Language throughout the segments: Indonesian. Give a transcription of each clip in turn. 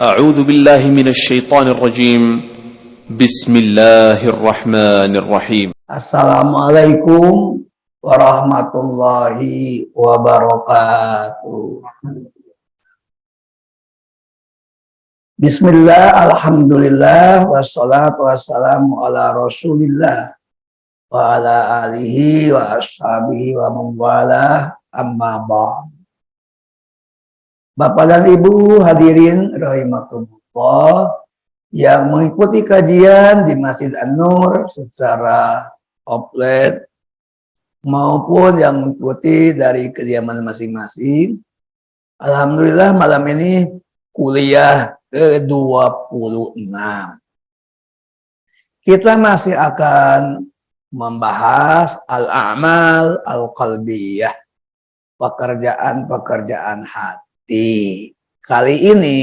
أعوذ بالله من الشيطان الرجيم بسم الله الرحمن الرحيم Assalamualaikum warahmatullahi wabarakatuh. Bismillah, alhamdulillah, wassalatu wassalamu ala rasulillah wa ala alihi wa ashabihi wa mawala amma ba'd. Bapak dan Ibu hadirin rahimakumullah yang mengikuti kajian di Masjid An-Nur secara offline maupun yang mengikuti dari kediaman masing-masing. Alhamdulillah malam ini kuliah ke-26. Kita masih akan membahas al-a'mal al-qalbiyah, pekerjaan-pekerjaan hati. Kali ini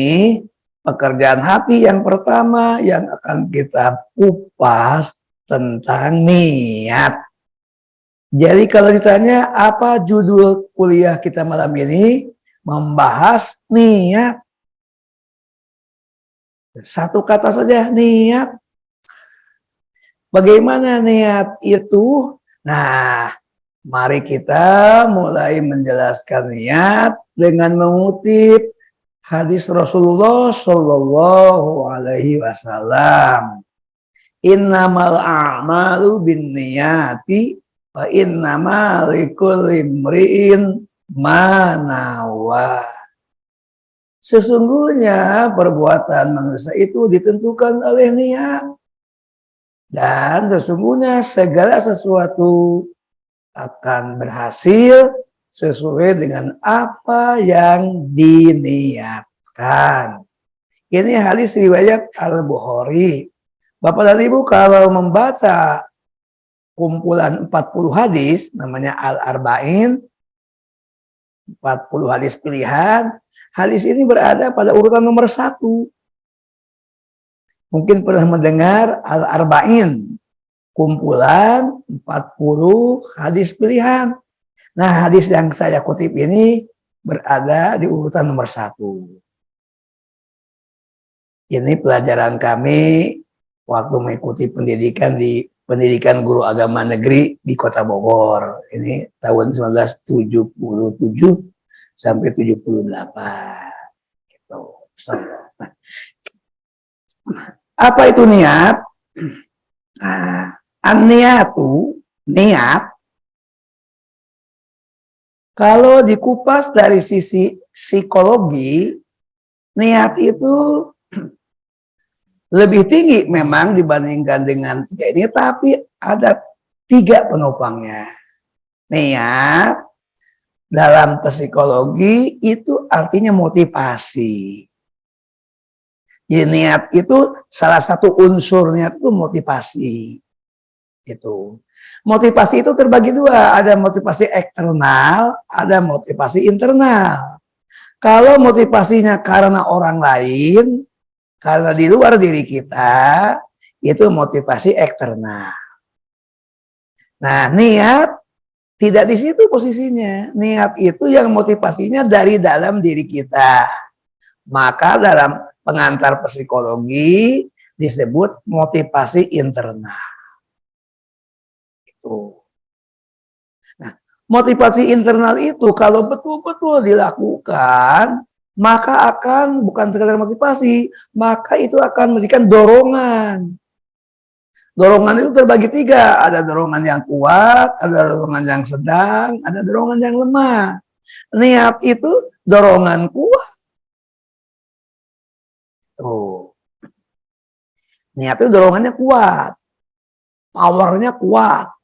pekerjaan hati yang pertama yang akan kita kupas tentang niat. Jadi kalau ditanya apa judul kuliah kita malam ini, membahas niat. Satu kata saja, niat. Bagaimana niat itu? Nah, mari kita mulai menjelaskan niat dengan mengutip hadis Rasulullah Shallallahu Alaihi Wasallam. Innamal a'malu binniyati wa innamal likulli imri'in ma nawa. Sesungguhnya perbuatan manusia itu ditentukan oleh niat. Dan sesungguhnya segala sesuatu akan berhasil sesuai dengan apa yang diniatkan. Ini hadis riwayat Al-Bukhari. Bapak dan Ibu kalau membaca kumpulan 40 hadis, namanya Al-Arba'in, 40 hadis pilihan, hadis ini berada pada urutan nomor 1. Mungkin pernah mendengar Al-Arba'in, kumpulan 40 hadis pilihan. Nah, hadis yang saya kutip ini berada di urutan nomor 1. Ini pelajaran kami waktu mengikuti pendidikan di pendidikan guru agama negeri di Kota Bogor. Ini tahun 1977 sampai 78. Gitu. Apa itu niat? Nah, an-niyatu, niat, kalau dikupas dari sisi psikologi, niat itu lebih tinggi memang dibandingkan dengan 3 ini, tapi ada 3 penopangnya. Niat dalam psikologi itu artinya motivasi. Jadi niat itu salah satu unsurnya itu motivasi. Itu. Motivasi itu terbagi 2, ada motivasi eksternal, ada motivasi internal. Kalau motivasinya karena orang lain, karena di luar diri kita, itu motivasi eksternal. Nah, niat tidak di situ posisinya. Niat itu yang motivasinya dari dalam diri kita. Maka dalam pengantar psikologi disebut motivasi internal. Nah, motivasi internal itu kalau betul-betul dilakukan, maka akan bukan sekedar motivasi, maka itu akan memberikan dorongan. Dorongan itu terbagi 3, ada dorongan yang kuat, ada dorongan yang sedang, ada dorongan yang lemah. Niat itu dorongan kuat. Tuh. Niat itu dorongannya kuat, powernya kuat.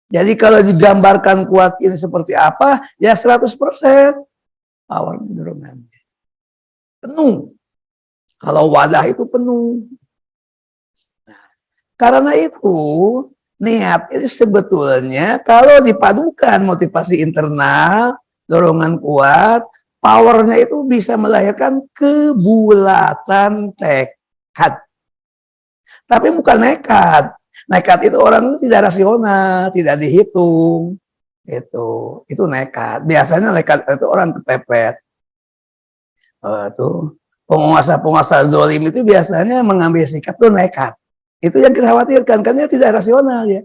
Jadi kalau digambarkan kuat ini seperti apa, ya 100% powernya dorongannya. Penuh. Kalau wadah itu penuh. Nah, karena itu, niat ini sebetulnya kalau dipadukan motivasi internal, dorongan kuat, powernya itu bisa melahirkan kebulatan tekad. Tapi bukan nekat. Nekat itu orang tidak rasional, tidak dihitung. Itu nekat. Biasanya nekat itu orang kepepet. Tuh Penguasa-penguasa zalim itu biasanya mengambil sikap tuh nekat. Itu yang kita khawatirkan, karena tidak rasional ya.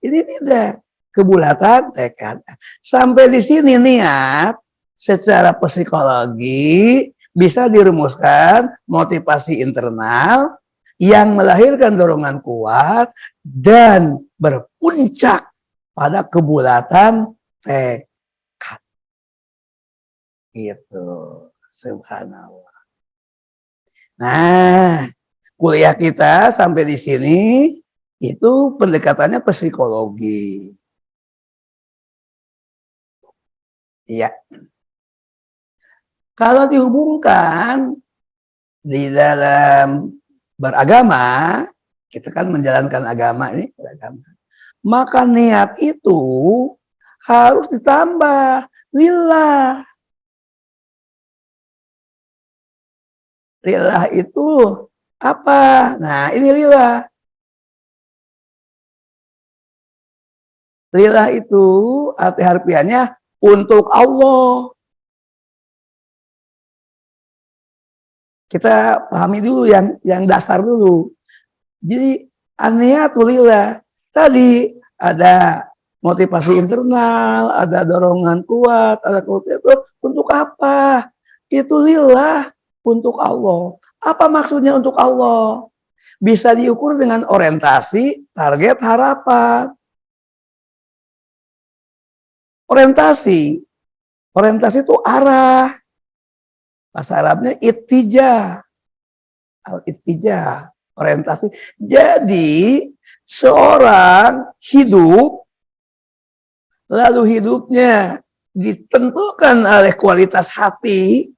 Ini tidak, kebulatan tekad. Sampai di sini niat secara psikologi bisa dirumuskan motivasi internal yang melahirkan dorongan kuat dan berpuncak pada kebulatan tekad. Gitu. Subhanallah. Nah, kuliah kita sampai di sini itu pendekatannya psikologi. Iya. Kalau dihubungkan di dalam beragama, kita kan menjalankan agama ini beragama. Maka niat itu harus ditambah lillah. Lillah itu apa? Nah, ini lillah. Lillah itu arti harfiahnya untuk Allah. Kita pahami dulu yang dasar dulu. Jadi an-niyatu lillah. Tadi ada motivasi internal, ada dorongan kuat, ada kuat itu untuk apa? Itu lillah, untuk Allah. Apa maksudnya untuk Allah? Bisa diukur dengan orientasi, target, harapan. Orientasi. Orientasi itu arah. Bahasa Arabnya ittijah. Al-ittijah. Orientasi. Jadi, seorang hidup, lalu hidupnya ditentukan oleh kualitas hati,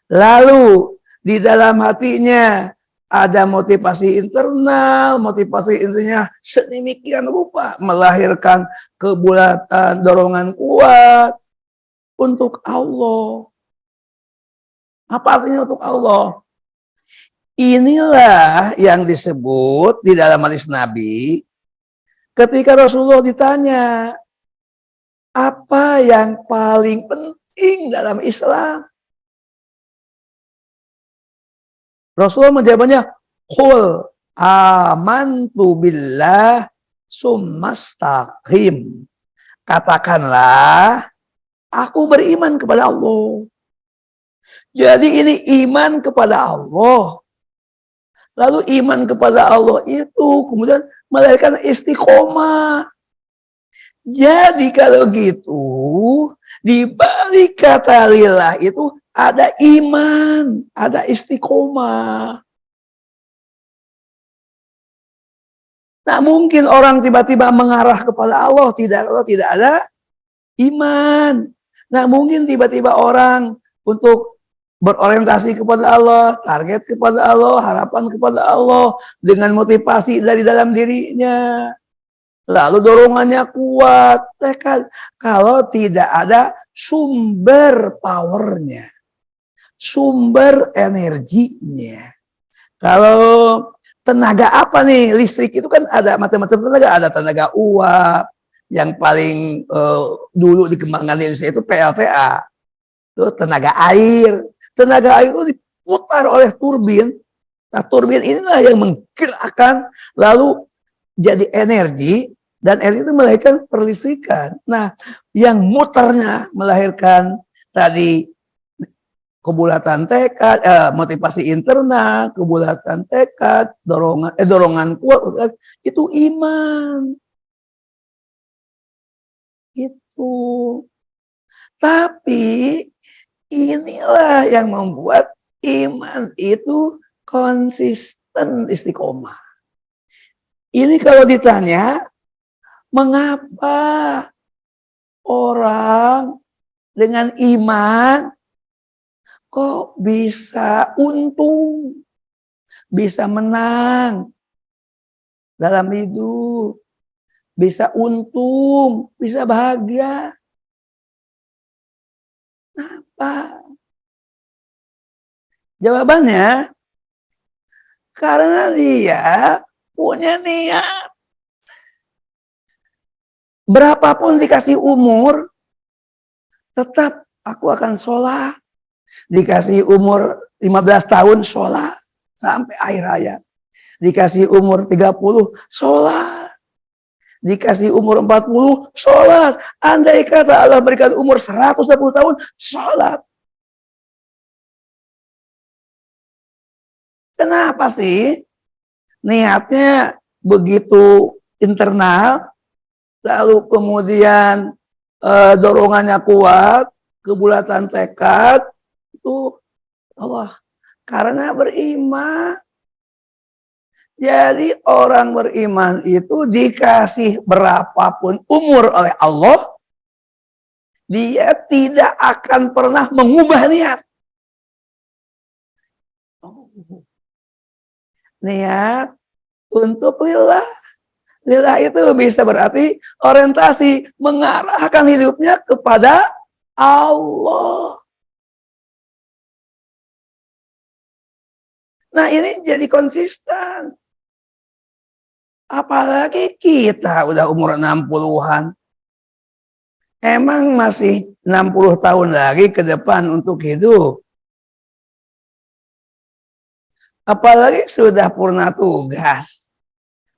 lalu di dalam hatinya ada motivasi internal, motivasi intinya sedemikian rupa melahirkan kebulatan, dorongan kuat untuk Allah. Apa artinya untuk Allah? Inilah yang disebut di dalam hadis Nabi ketika Rasulullah ditanya, apa yang paling penting dalam Islam? Rasulullah menjawabnya, qul amantu billah summastaqim. Katakanlah, aku beriman kepada Allah. Jadi ini iman kepada Allah. Lalu iman kepada Allah itu kemudian melahirkan istiqomah. Jadi kalau gitu, di balik kata lillah itu ada iman, ada istiqomah. Nah, mungkin orang tiba-tiba mengarah kepada Allah, tidak ada iman. Nah, mungkin tiba-tiba orang untuk berorientasi kepada Allah, target kepada Allah, harapan kepada Allah, dengan motivasi dari dalam dirinya. Lalu dorongannya kuat, tekad. Kalau tidak ada sumber powernya, sumber energinya. Kalau tenaga apa nih? Listrik itu kan ada macam-macam tenaga. Ada tenaga uap, yang paling dulu dikembangkan di Indonesia itu PLTA. Itu tenaga air. Tenaga air itu diputar oleh turbin. Nah, turbin inilah yang menggerakkan, lalu jadi energi, dan energi itu melahirkan perlistrikan. Nah, yang muternya melahirkan tadi kebulatan tekad, motivasi internal, kebulatan tekad, dorongan kuat, itu iman. Itu. Tapi inilah yang membuat iman itu konsisten, istiqomah. Ini kalau ditanya, mengapa orang dengan iman kok bisa untung, bisa menang dalam hidup, bisa untung, bisa bahagia? Kenapa? Jawabannya, karena dia punya niat. Berapapun dikasih umur, tetap aku akan sholat, Dikasih umur 15 tahun sholat sampai akhir hayat. Dikasih umur 30 sholat. Dikasih umur 40 sholat. Andai kata Allah berikan umur 120 tahun sholat. Kenapa sih? Niatnya begitu internal, lalu kemudian dorongannya kuat, kebulatan tekad, itu Allah karena beriman. Jadi orang beriman itu dikasih berapapun umur oleh Allah, dia tidak akan pernah mengubah niat. Niat untuk lillah. Lillah itu bisa berarti orientasi, mengarahkan hidupnya kepada Allah. Nah ini jadi konsisten. Apalagi kita udah umur 60-an. Emang masih 60 tahun lagi ke depan untuk hidup. Apalagi sudah purna tugas.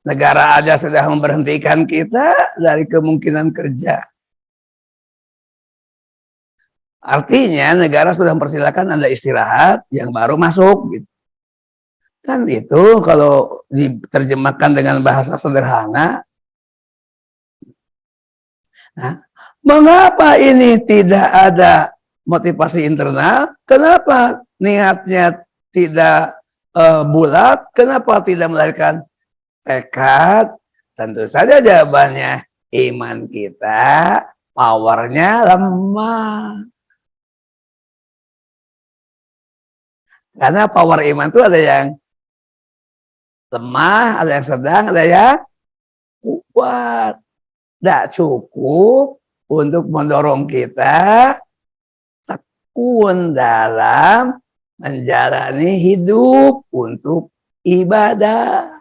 Negara aja sudah memberhentikan kita dari kemungkinan kerja. Artinya negara sudah mempersilakan Anda istirahat, yang baru masuk gitu. Kan itu kalau diterjemahkan dengan bahasa sederhana. Nah, mengapa ini tidak ada motivasi internal? Kenapa niatnya tidak bulat? Kenapa tidak melahirkan tekad? Tentu saja jawabannya iman kita powernya lemah. Karena power iman itu ada yang lemah, ada yang sedang, ada yang kuat. Tidak cukup untuk mendorong kita tekun dalam menjalani hidup untuk ibadah.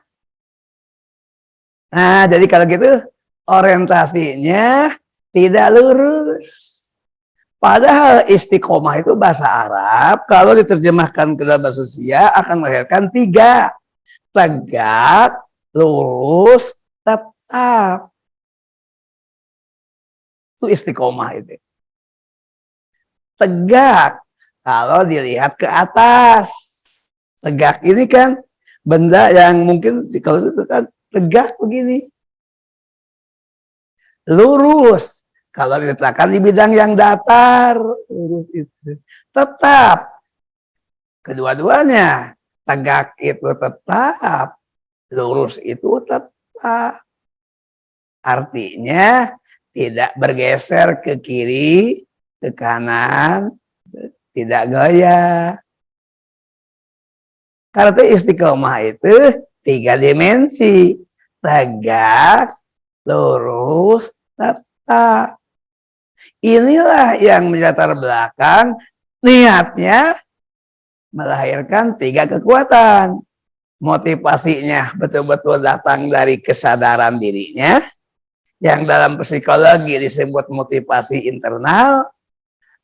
Nah, jadi kalau gitu orientasinya tidak lurus. Padahal istiqomah itu bahasa Arab, kalau diterjemahkan ke dalam bahasa Indonesia akan melahirkan 3. Tegak, lurus, tetap. Itu istiqomah itu. Tegak, kalau dilihat ke atas. Tegak ini kan benda yang mungkin kalau itu kan tegak begini. Lurus, kalau diletakkan di bidang yang datar. Lurus itu. Tetap. Kedua-duanya. Tegak itu tetap, lurus itu tetap. Artinya tidak bergeser ke kiri, ke kanan, tidak gaya. Karena istiqomah itu 3 dimensi. Tegak, lurus, tetap. Inilah yang menlatar belakang niatnya melahirkan 3 kekuatan. Motivasinya betul-betul datang dari kesadaran dirinya, yang dalam psikologi disebut motivasi internal.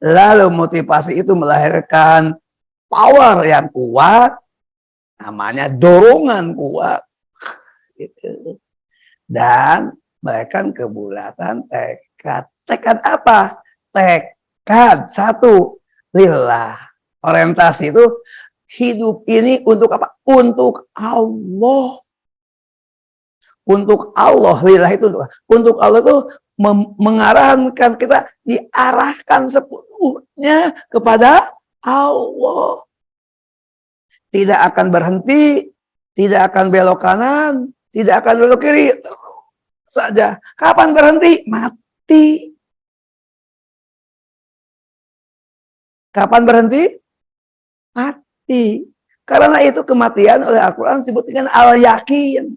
Lalu motivasi itu melahirkan power yang kuat, namanya dorongan kuat. Dan melahirkan kebulatan tekad. Tekad apa? Tekad 1, lillah. Orientasi itu hidup ini untuk apa? Untuk Allah. Untuk Allah. Lillah itu untuk Allah itu mengarahkan kita, diarahkan sepenuhnya kepada Allah. Tidak akan berhenti, tidak akan belok kanan, tidak akan belok kiri. Saja. Kapan berhenti? Mati. Kapan berhenti? Mati. Karena itu kematian oleh Al-Quran disebut dengan al-yakin.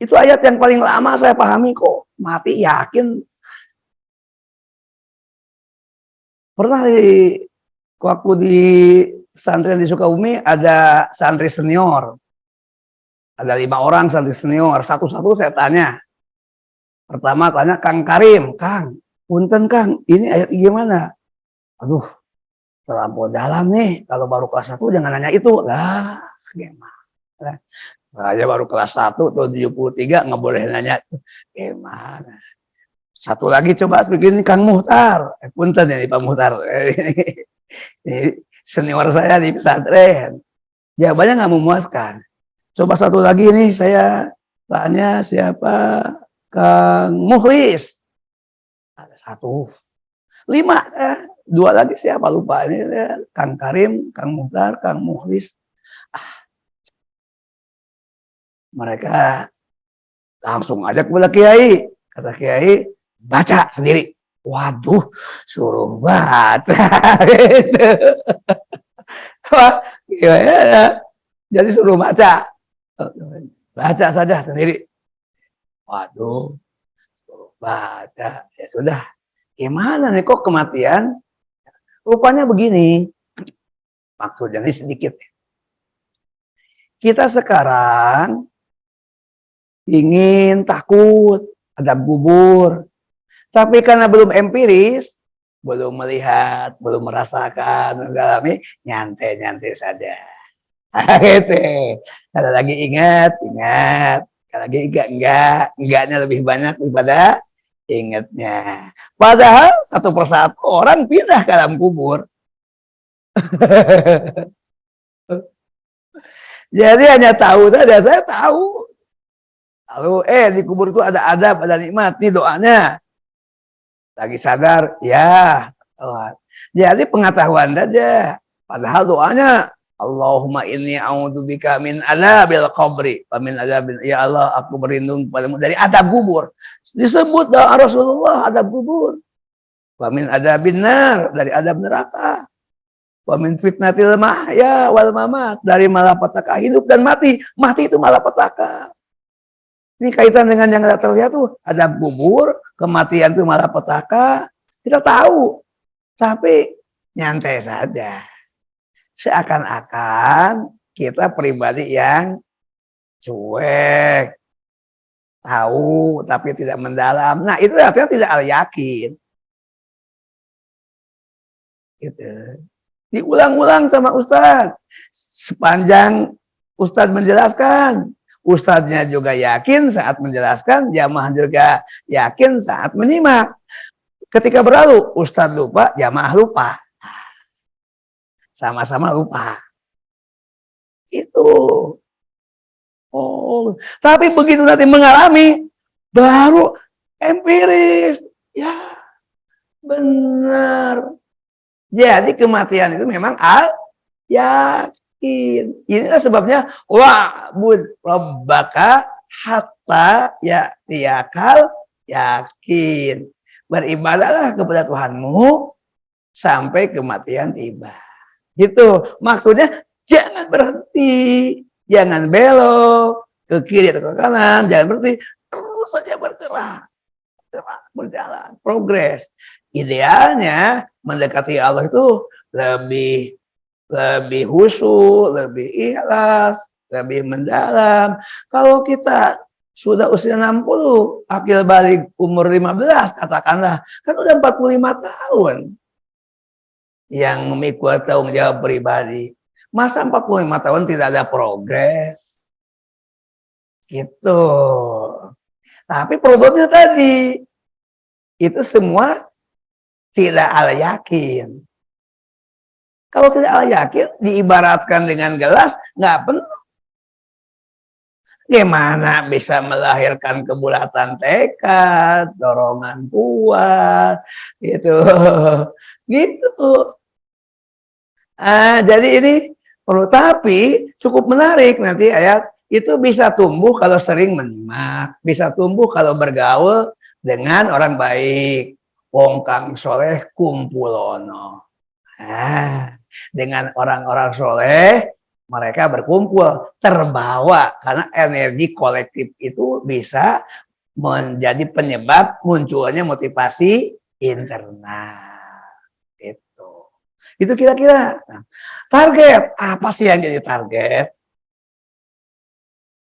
Itu ayat yang paling lama saya pahami kok. Mati yakin. Pernah waktu di pesantren di Sukabumi ada santri senior. Ada 5 orang santri senior. Satu-satu saya tanya. Pertama tanya Kang Karim. Kang, Punten Kang, ini ayat gimana? Aduh, terlampau dalam nih. Kalau baru kelas 1 jangan nanya itu. Lah, gimana? Saya baru kelas 1 tahun 73 nggak boleh nanya. Gimana? Satu lagi coba bikin Kang Muhtar. Punten ya Pak Muhtar. Ini senior saya di pesantren. Jawabannya nggak memuaskan. Coba satu lagi nih saya tanya siapa? Kang Muhlis. Ada satu. 5. Dua lagi siapa lupa. Ini Kang Karim, Kang Muhtar, Kang Muhlis. Mereka langsung aja kepada Kiai. Kata Kiai, baca sendiri. Waduh, suruh baca. Wah, gimana? Jadi suruh baca. Baca saja sendiri. Waduh, suruh baca. Ya sudah. Gimana nih kok kematian? Rupanya begini. Maksudnya ini sedikit. Kita sekarang ingin takut adab kubur. Tapi karena belum empiris, belum melihat, belum merasakan, mengalami, nyantai-nyantai saja. Gitu. Kalau lagi ingat, ingat. Kalau lagi enggak. Enggaknya lebih banyak daripada ingatnya. Padahal satu persatu orang pindah ke dalam kubur. Jadi hanya tahu saja, saya tahu. Lalu di kubur itu ada adab, ada nikmat, ini doanya. Lagi sadar, ya. Jadi pengetahuan saja. Padahal doanya, Allahumma inni a'udzubika min adzabil qabri. Min adzabil, ya Allah, aku berlindung padamu dari adab kubur. Disebut doa Rasulullah adab kubur. Wa min adzabin nar, dari adab neraka. Wa min fitnatil mahya wal mamat, dari malapetaka hidup dan mati. Mati itu malapetaka. Ini kaitan dengan yang tidak terlihat tuh, adab kubur, kematian itu malapetaka. Kita tahu, tapi nyantai saja. Seakan-akan kita pribadi yang cuek, tahu tapi tidak mendalam. Nah, itu artinya tidak yakin. Gitu. Diulang-ulang sama Ustadz. Sepanjang Ustadz menjelaskan, Ustadznya juga yakin saat menjelaskan, jamaah juga yakin saat menyimak. Ketika berlalu, Ustadz lupa, jamaah lupa. Sama-sama lupa. Itu. Oh, tapi begitu nanti mengalami, baru empiris. Ya, benar. Jadi kematian itu memang yakin. Inilah sebabnya wa'bud rabbaka hatta ya'tiyakal yakin. Beribadahlah kepada Tuhanmu sampai kematian tiba. Gitu. Maksudnya jangan berhenti, jangan belok ke kiri atau ke kanan, jangan berhenti, terus saja bergerak, berjalan, progres. Idealnya mendekati Allah itu lebih khusyuk, lebih ikhlas, lebih mendalam. Kalau kita sudah usia 60, akil balik umur 15, katakanlah, kan udah 45 tahun yang memikul tanggung jawab pribadi. Masa 45 tahun tidak ada progres? Gitu. Tapi problemnya tadi, itu semua tidak ala yakin. Kalau tidak ala yakin, diibaratkan dengan gelas, nggak penuh. Gimana bisa melahirkan kebulatan tekad, dorongan kuat, gitu. Gitu. Jadi ini perlu, tapi cukup menarik nanti ayat itu bisa tumbuh kalau sering menyimak, bisa tumbuh kalau bergaul dengan orang baik. Wong kang soleh kumpulono. Dengan orang-orang soleh mereka berkumpul, terbawa karena energi kolektif itu bisa menjadi penyebab munculnya motivasi internal. Itu kira-kira. Nah, target, apa sih yang jadi target?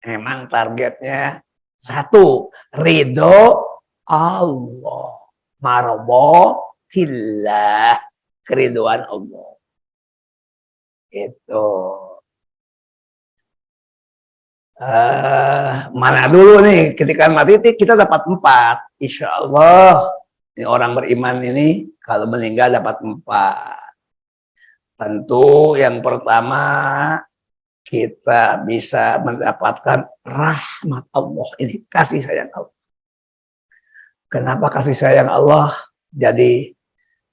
Emang targetnya satu, ridho Allah. Maradatillah, keriduan Allah. Itu. Mana dulu nih ketika mati kita dapat 4, insya Allah. Ini orang beriman ini kalau meninggal dapat 4. Tentu yang pertama kita bisa mendapatkan rahmat Allah, ini kasih sayang Allah. Kenapa kasih sayang Allah jadi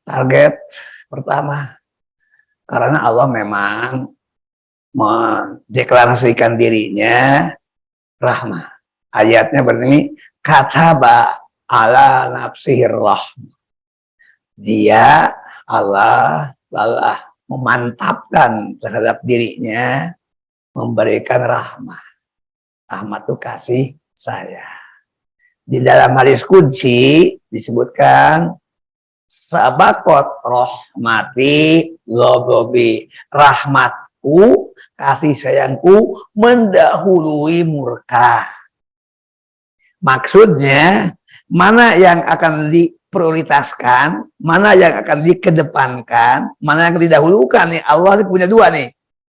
target pertama? Karena Allah memang mendeklarasikan dirinya rahmah. Ayatnya berbunyi kataba ala nafsihir rahmah. Dia Allah telah memantapkan terhadap dirinya memberikan rahmah. Rahmat itu kasih sayang. Di dalam hadis qudsi disebutkan sabaqat rahmati ghadabi, rahmatku, kasih sayangku mendahului murka. Maksudnya mana yang akan diprioritaskan, mana yang akan dikedepankan, mana yang didahulukan nih. Allah ini punya 2 nih.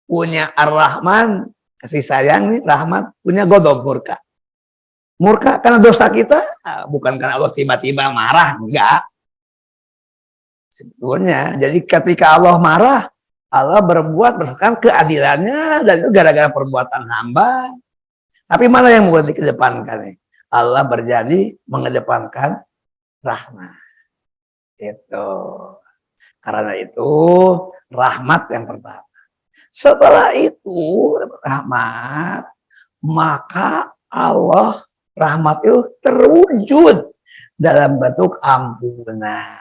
Punya Ar-Rahman, kasih sayang nih, rahmat, punya ghadab, murka. Murka karena dosa kita, bukan karena Allah tiba-tiba marah, enggak. Sebetulnya, jadi ketika Allah marah, Allah berbuat berdasarkan keadilannya, dan itu gara-gara perbuatan hamba. Tapi mana yang mau dikedepankan nih? Allah berjanji mengedepankan rahmat. Itu. Karena itu, rahmat yang pertama. Setelah itu, rahmat, maka Allah rahmat itu terwujud dalam bentuk ampunan.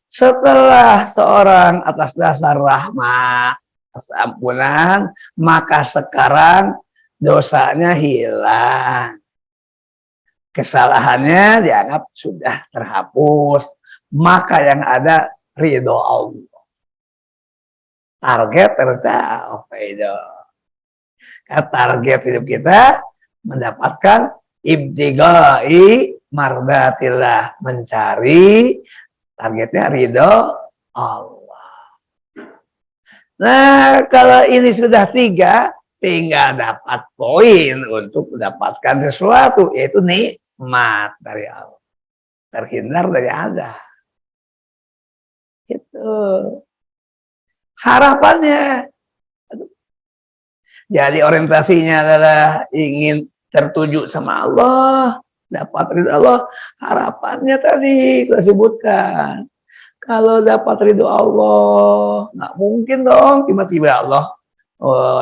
Setelah seorang atas dasar rahmat, atas ampunan, maka sekarang dosanya hilang. Kesalahannya dianggap sudah terhapus. Maka yang ada ridho Allah. Target tercapai. Target hidup kita mendapatkan ibtigai mardatillah, mencari targetnya ridho Allah. Nah, kalau ini sudah 3, tinggal dapat poin untuk mendapatkan sesuatu, yaitu nikmat dari Allah, terhindar dari azab. Itu harapannya. Jadi orientasinya adalah ingin tertuju sama Allah, dapat ridho Allah. Harapannya tadi saya sebutkan. Kalau dapat ridho Allah, nggak mungkin dong tiba-tiba Allah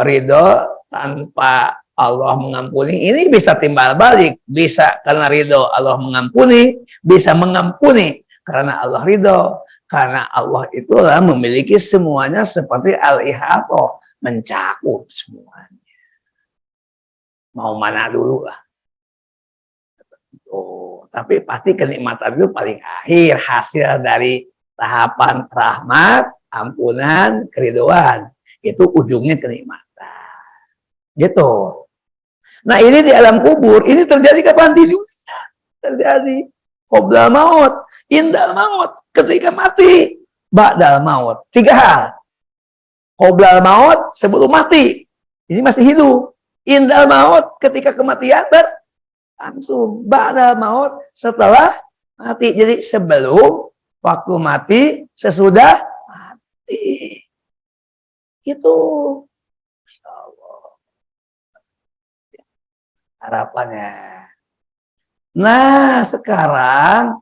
ridho tanpa Allah mengampuni. Ini bisa timbal balik, bisa karena ridho Allah mengampuni, bisa mengampuni karena Allah ridho. Karena Allah itulah memiliki semuanya seperti al-ihatah, mencakup semuanya. Mau mana dulu lah. Tapi pasti kenikmatan itu paling akhir, hasil dari tahapan rahmat, ampunan, keriduan. Itu ujungnya kenikmatan. Gitu. Nah ini di alam kubur, ini terjadi kapan? Di dunia. Terjadi. Qabla maut, indal maut, ketika mati, ba'dal maut. 3 hal. Qabla maut, sebelum mati. Ini masih hidup. Indal maut, ketika kematian langsung. Ba'dal maut, setelah mati. Jadi sebelum, waktu mati, sesudah mati. Itu. Insya Allah. Harapannya. Nah, sekarang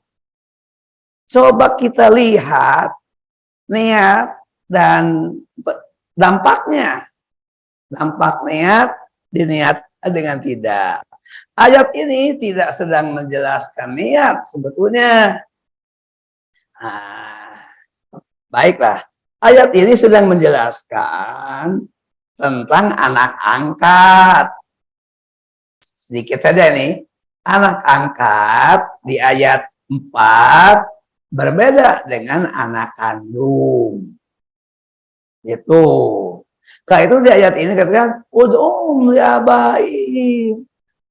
coba kita lihat niat dan dampaknya. Dampak niat diniat dengan tidak. Ayat ini tidak sedang menjelaskan niat sebetulnya. Nah, baiklah. Ayat ini sedang menjelaskan tentang anak angkat. Sedikit saja nih. Anak angkat di ayat 4 berbeda dengan anak kandung. Itu. Karena itu di ayat ini katakan ud'um ya baik.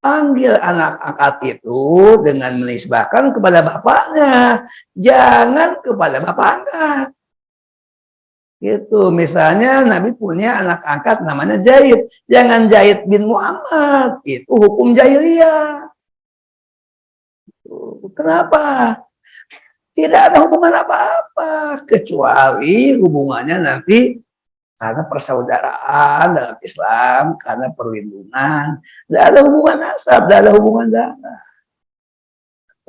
Panggil anak angkat itu dengan menisbahkan kepada bapaknya, jangan kepada bapak angkat. Gitu. Misalnya Nabi punya anak angkat namanya Zaid, jangan Zaid bin Muhammad, itu hukum jahiliyah. Kenapa? Tidak ada hubungan apa-apa kecuali hubungannya nanti karena persaudaraan dalam Islam, karena perlindungan. Tidak ada hubungan nasab, tidak ada hubungan darah.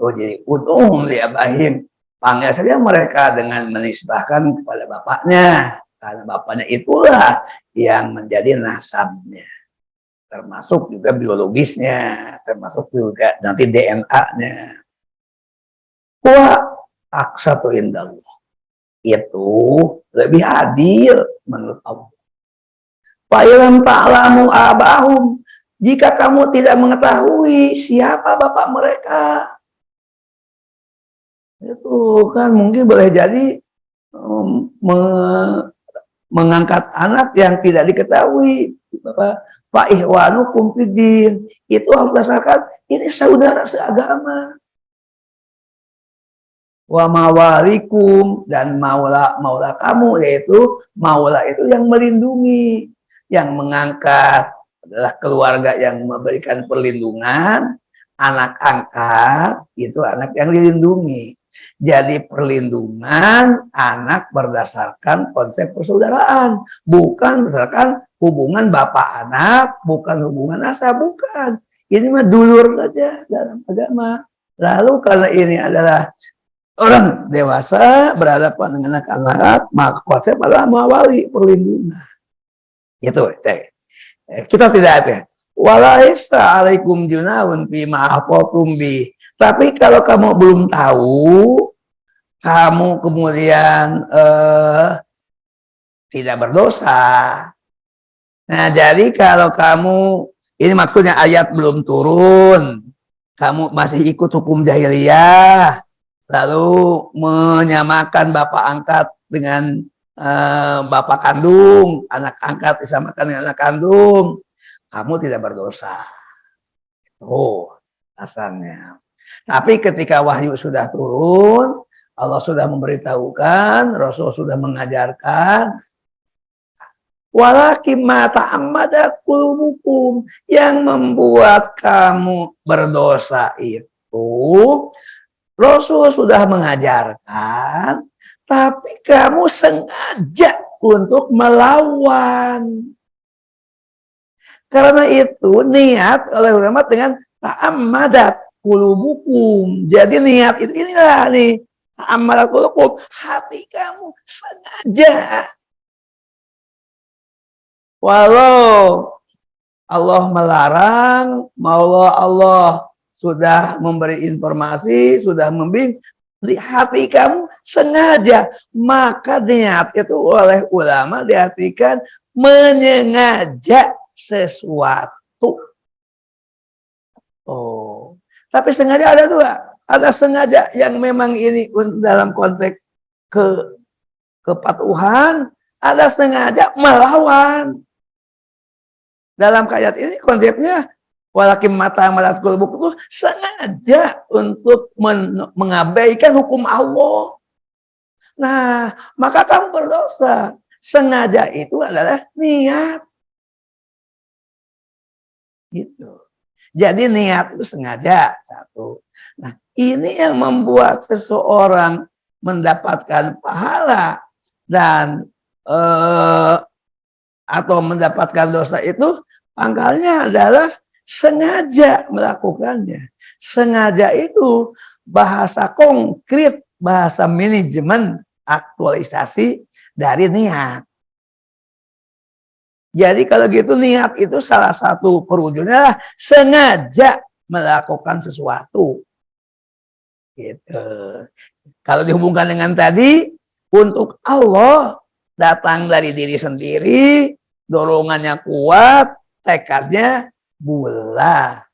Oh, jadi udhum liabahim. Panggil saja mereka dengan menisbahkan kepada bapaknya. Karena bapaknya itulah yang menjadi nasabnya. Termasuk juga biologisnya, termasuk juga nanti DNA-nya. Wah, aksatu indallah. Itu lebih adil menurut Allah. Fa'ilam ta'lamu abahum. Jika kamu tidak mengetahui siapa bapak mereka, itu kan mungkin boleh jadi mengangkat anak yang tidak diketahui. Pak ihwanukum fiddin. Itu harus berdasarkan ini saudara seagama. Wa mawalikum, dan maula kamu, yaitu maula itu yang melindungi, yang mengangkat adalah keluarga yang memberikan perlindungan, anak angkat itu anak yang dilindungi. Jadi perlindungan anak berdasarkan konsep persaudaraan, bukan berdasarkan hubungan bapak anak, bukan hubungan nasab, bukan. Ini mah dulur saja dalam agama. Lalu karena ini adalah orang dewasa berhadapan dengan anak-anak, maka konsep adalah mawali, perlindungan. Gitu, kita tidak ada. Walaisa alaikum junahun bima aqatum bi. Tapi kalau kamu belum tahu, kamu kemudian tidak berdosa. Nah, jadi kalau kamu, ini maksudnya ayat belum turun, kamu masih ikut hukum jahiliyah, lalu menyamakan bapak angkat dengan bapak kandung, anak angkat disamakan dengan anak kandung, kamu tidak berdosa. Oh, asalnya. Tapi ketika wahyu sudah turun, Allah sudah memberitahukan, Rasul sudah mengajarkan, walakin ma ta'ammadat qulubukum, yang membuat kamu berdosa itu Rasul sudah mengajarkan, tapi kamu sengaja untuk melawan. Karena itu niat oleh ulama dengan ta'ammadat qulubukum. Jadi niat itu inilah nih, ta'ammadat qulubukum, hati kamu sengaja. Walau Allah melarang, mau Allah sudah memberi informasi, sudah membimbing, di hati kamu sengaja, maka niat itu oleh ulama diartikan menyengaja sesuatu. Oh, tapi sengaja ada dua. Ada sengaja yang memang ini dalam konteks kepatuhan, ada sengaja melawan. Dalam ayat ini konsepnya walakin mata malat qulubuk itu sengaja untuk mengabaikan hukum Allah. Nah, maka kamu berdosa. Sengaja itu adalah niat. Gitu. Jadi niat itu sengaja, satu. Nah, ini yang membuat seseorang mendapatkan pahala dan atau mendapatkan dosa itu pangkalnya adalah sengaja melakukannya. Sengaja itu bahasa konkret, bahasa manajemen aktualisasi dari niat. Jadi kalau gitu niat itu salah satu perwujudannya sengaja melakukan sesuatu. Gitu. Kalau dihubungkan dengan tadi, untuk Allah datang dari diri sendiri, dorongannya kuat, tekadnya bulat.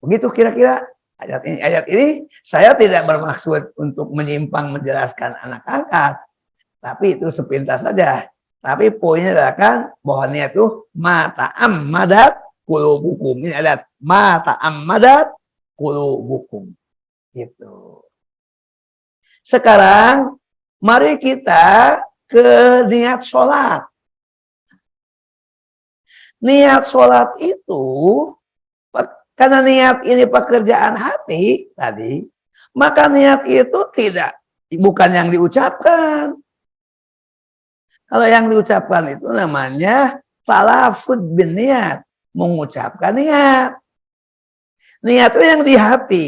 Begitu kira-kira ayat ini. Ayat ini saya tidak bermaksud untuk menyimpang menjelaskan anak angkat, tapi itu sepintas saja. Tapi poinnya adalah kan bahwa niat itu mata ammadat qulubukum. Ini ada ma ta'ammadat qulubukum. Gitu. Sekarang mari kita ke niat sholat. Niat sholat itu, karena niat ini pekerjaan hati tadi, maka niat itu bukan yang diucapkan. Kalau yang diucapkan itu namanya talafud bin niat, mengucapkan niat. Niat itu yang di hati.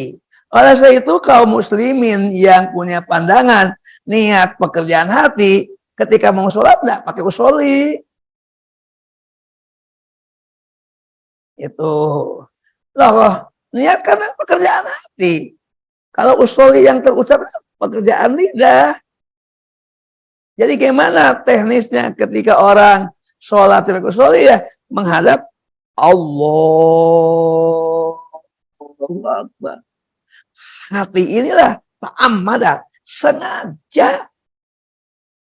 Oleh sebab itu kaum muslimin yang punya pandangan niat pekerjaan hati, ketika mau sholat enggak pakai usoli. Itu loh, niat karena pekerjaan hati. Kalau usoli yang terucap pekerjaan lidah. Jadi gimana teknisnya ketika orang sholat pakai usoli ya menghadap Allah. Hati inilah ta'ammadat, sengaja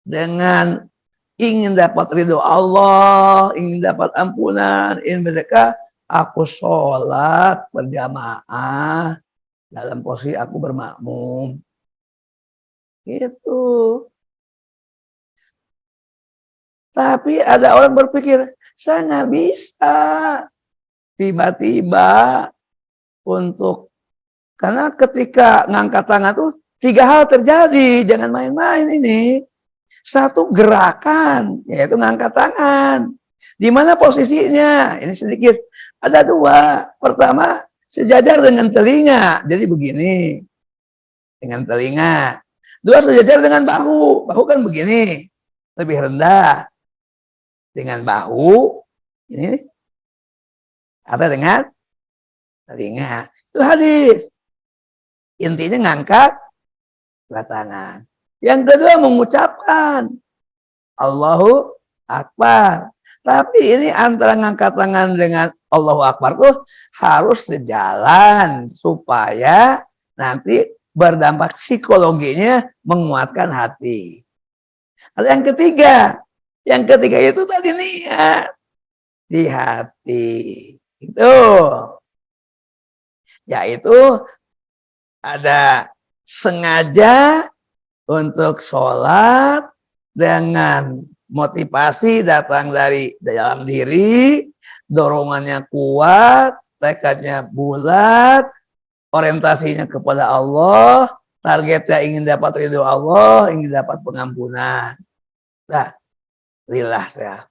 dengan ingin dapat ridho Allah, ingin dapat ampunan, ingin mereka aku sholat berjamaah dalam posisi aku bermakmum. Gitu. Tapi ada orang berpikir, saya nggak bisa tiba-tiba untuk, karena ketika ngangkat tangan tuh 3 hal terjadi, jangan main-main ini. Satu, gerakan, yaitu ngangkat tangan. Di mana posisinya? Ini sedikit. Ada 2. Pertama, sejajar dengan telinga. Jadi begini. Dengan telinga. 2, sejajar dengan bahu. Bahu kan begini. Lebih rendah. Dengan bahu. Ini. Atau dengan telinga. Itu hadis. Intinya ngangkat tangan. Yang kedua mengucapkan Allahu Akbar. Tapi ini antara ngangkat tangan dengan Allahu Akbar tuh harus sejalan supaya nanti berdampak psikologinya menguatkan hati. Ada yang ketiga. Yang ketiga itu tadi niat di hati. Itu. Yaitu ada sengaja untuk sholat dengan motivasi datang dari dalam diri, dorongannya kuat, tekadnya bulat, orientasinya kepada Allah, targetnya ingin dapat ridho Allah, ingin dapat pengampunan. Nah, lillah ya.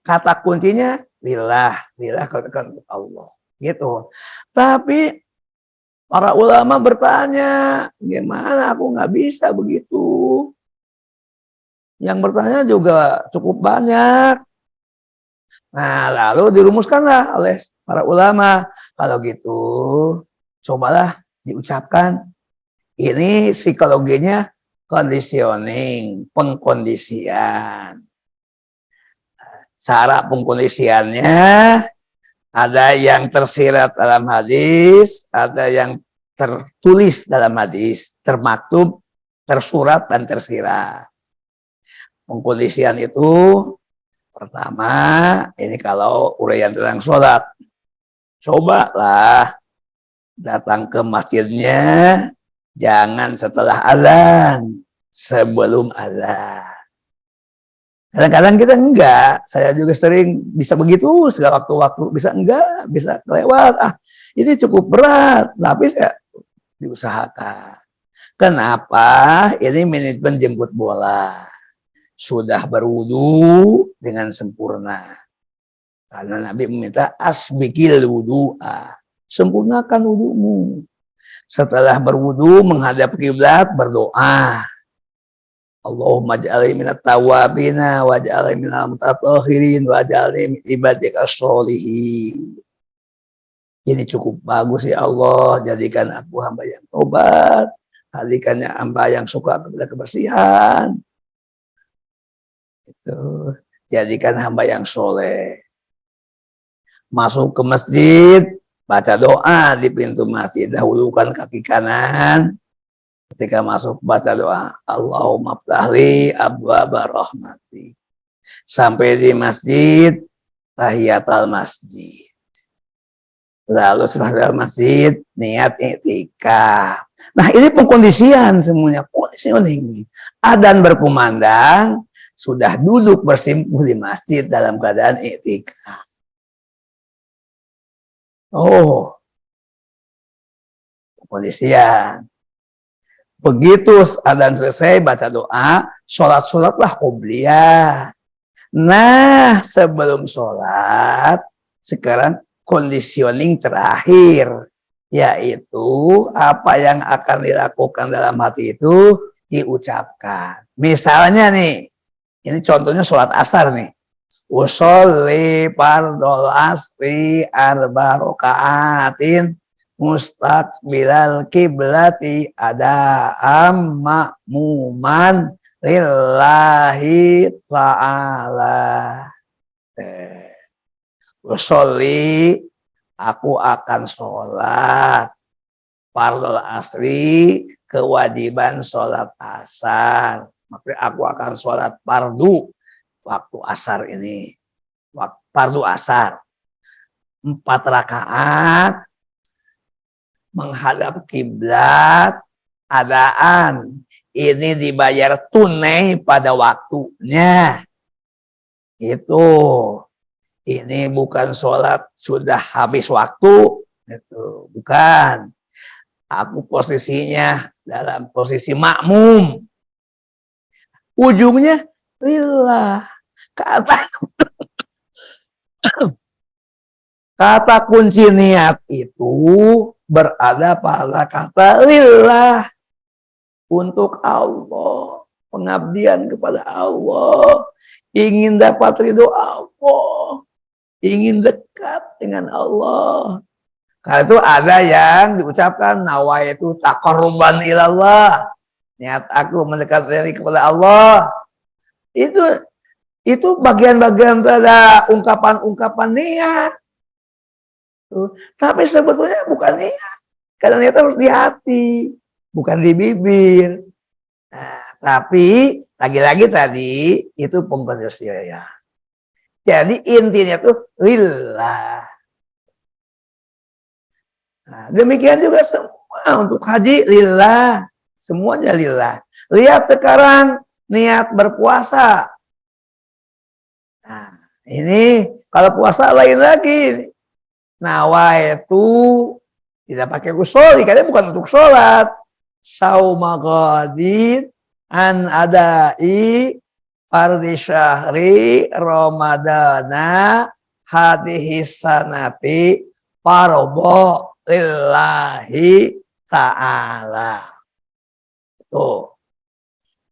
Kata kuncinya lillah, lillah kepada Allah. Gitu. Tapi para ulama bertanya, gimana aku nggak bisa begitu? Yang bertanya juga cukup banyak. Nah, lalu dirumuskanlah oleh para ulama. Kalau gitu, cobalah diucapkan. Ini psikologinya conditioning, pengkondisian. Cara pengkondisiannya ada yang tersirat dalam hadis, ada yang tertulis dalam hadis, termaktub, tersurat, dan tersirat. Pengkondisian itu pertama, ini kalau uraian tentang sholat, cobalah datang ke masjidnya, jangan setelah azan, sebelum azan. Kadang-kadang kita enggak, saya juga sering bisa begitu, segala waktu-waktu bisa enggak, bisa kelewat. Ini cukup berat, tapi saya diusahakan. Kenapa? Ini manajemen jemput bola. Sudah berwudu dengan sempurna. Karena Nabi meminta asbikil wudu'a. Sempurnakan wudumu. Setelah berwudu menghadap kiblat berdoa. Allahumma ja'alni minat tawabina waj'alni minal mutatahhirin waj'alni min ibadika sholihin. Ini cukup bagus ya Allah, jadikan aku hamba yang tobat, jadikannya hamba yang suka kepada kebersihan. Itu, jadikan hamba yang soleh. Masuk ke masjid, baca doa di pintu masjid, dahulukan kaki kanan. Ketika masuk baca doa, Allahumma ftahli abwaba rahmati. Sampai di masjid, tahiyatul masjid. Lalu setelah dalam masjid, niat i'tikaf. Nah, ini pengkondisian semuanya. Kondisian ini. Adzan berkumandang, sudah duduk bersimpuh di masjid dalam keadaan i'tikaf. Oh, pengkondisian. Begitu adzan selesai, baca doa, sholat-sholatlah qobliyah. Nah, sebelum sholat, sekarang conditioning terakhir, yaitu apa yang akan dilakukan dalam hati itu diucapkan. Misalnya nih, ini contohnya sholat asar nih. Usolli fardhol asri arba rokaatin mustaqbilal kiblati ada ma'muman lillahi ta'ala. Usolli, aku akan sholat fardhol asri, kewajiban sholat asar. Maka aku akan sholat fardu waktu asar ini, fardu asar 4 rakaat menghadap kiblat, adaan ini dibayar tunai pada waktunya. Itu ini bukan sholat sudah habis waktu, itu bukan. Aku posisinya dalam posisi makmum, ujungnya lillah. Kata kunci niat itu berada pada kata lillah, untuk Allah, pengabdian kepada Allah, ingin dapat ridho Allah, ingin dekat dengan Allah. Karena itu ada yang diucapkan nawaitu taqarruban ilallah, niat aku mendekat diri kepada Allah. Itu bagian-bagian pada ungkapan-ungkapan niat. Tapi sebetulnya bukan niat, karena niat harus di hati, bukan di bibir. Nah, tapi lagi-lagi tadi itu pengkondisian. Jadi intinya tuh lillah. Nah, demikian juga semua untuk haji lillah, semuanya lillah. Lihat sekarang niat berpuasa. Nah, ini kalau puasa lain lagi. Nawaitu tidak pakai usolli, karena bukan untuk sholat. Sauma ghadin an adai fardhi syahri ramadana hadhihi sanati fardhu lillahi ta'ala. Tuh.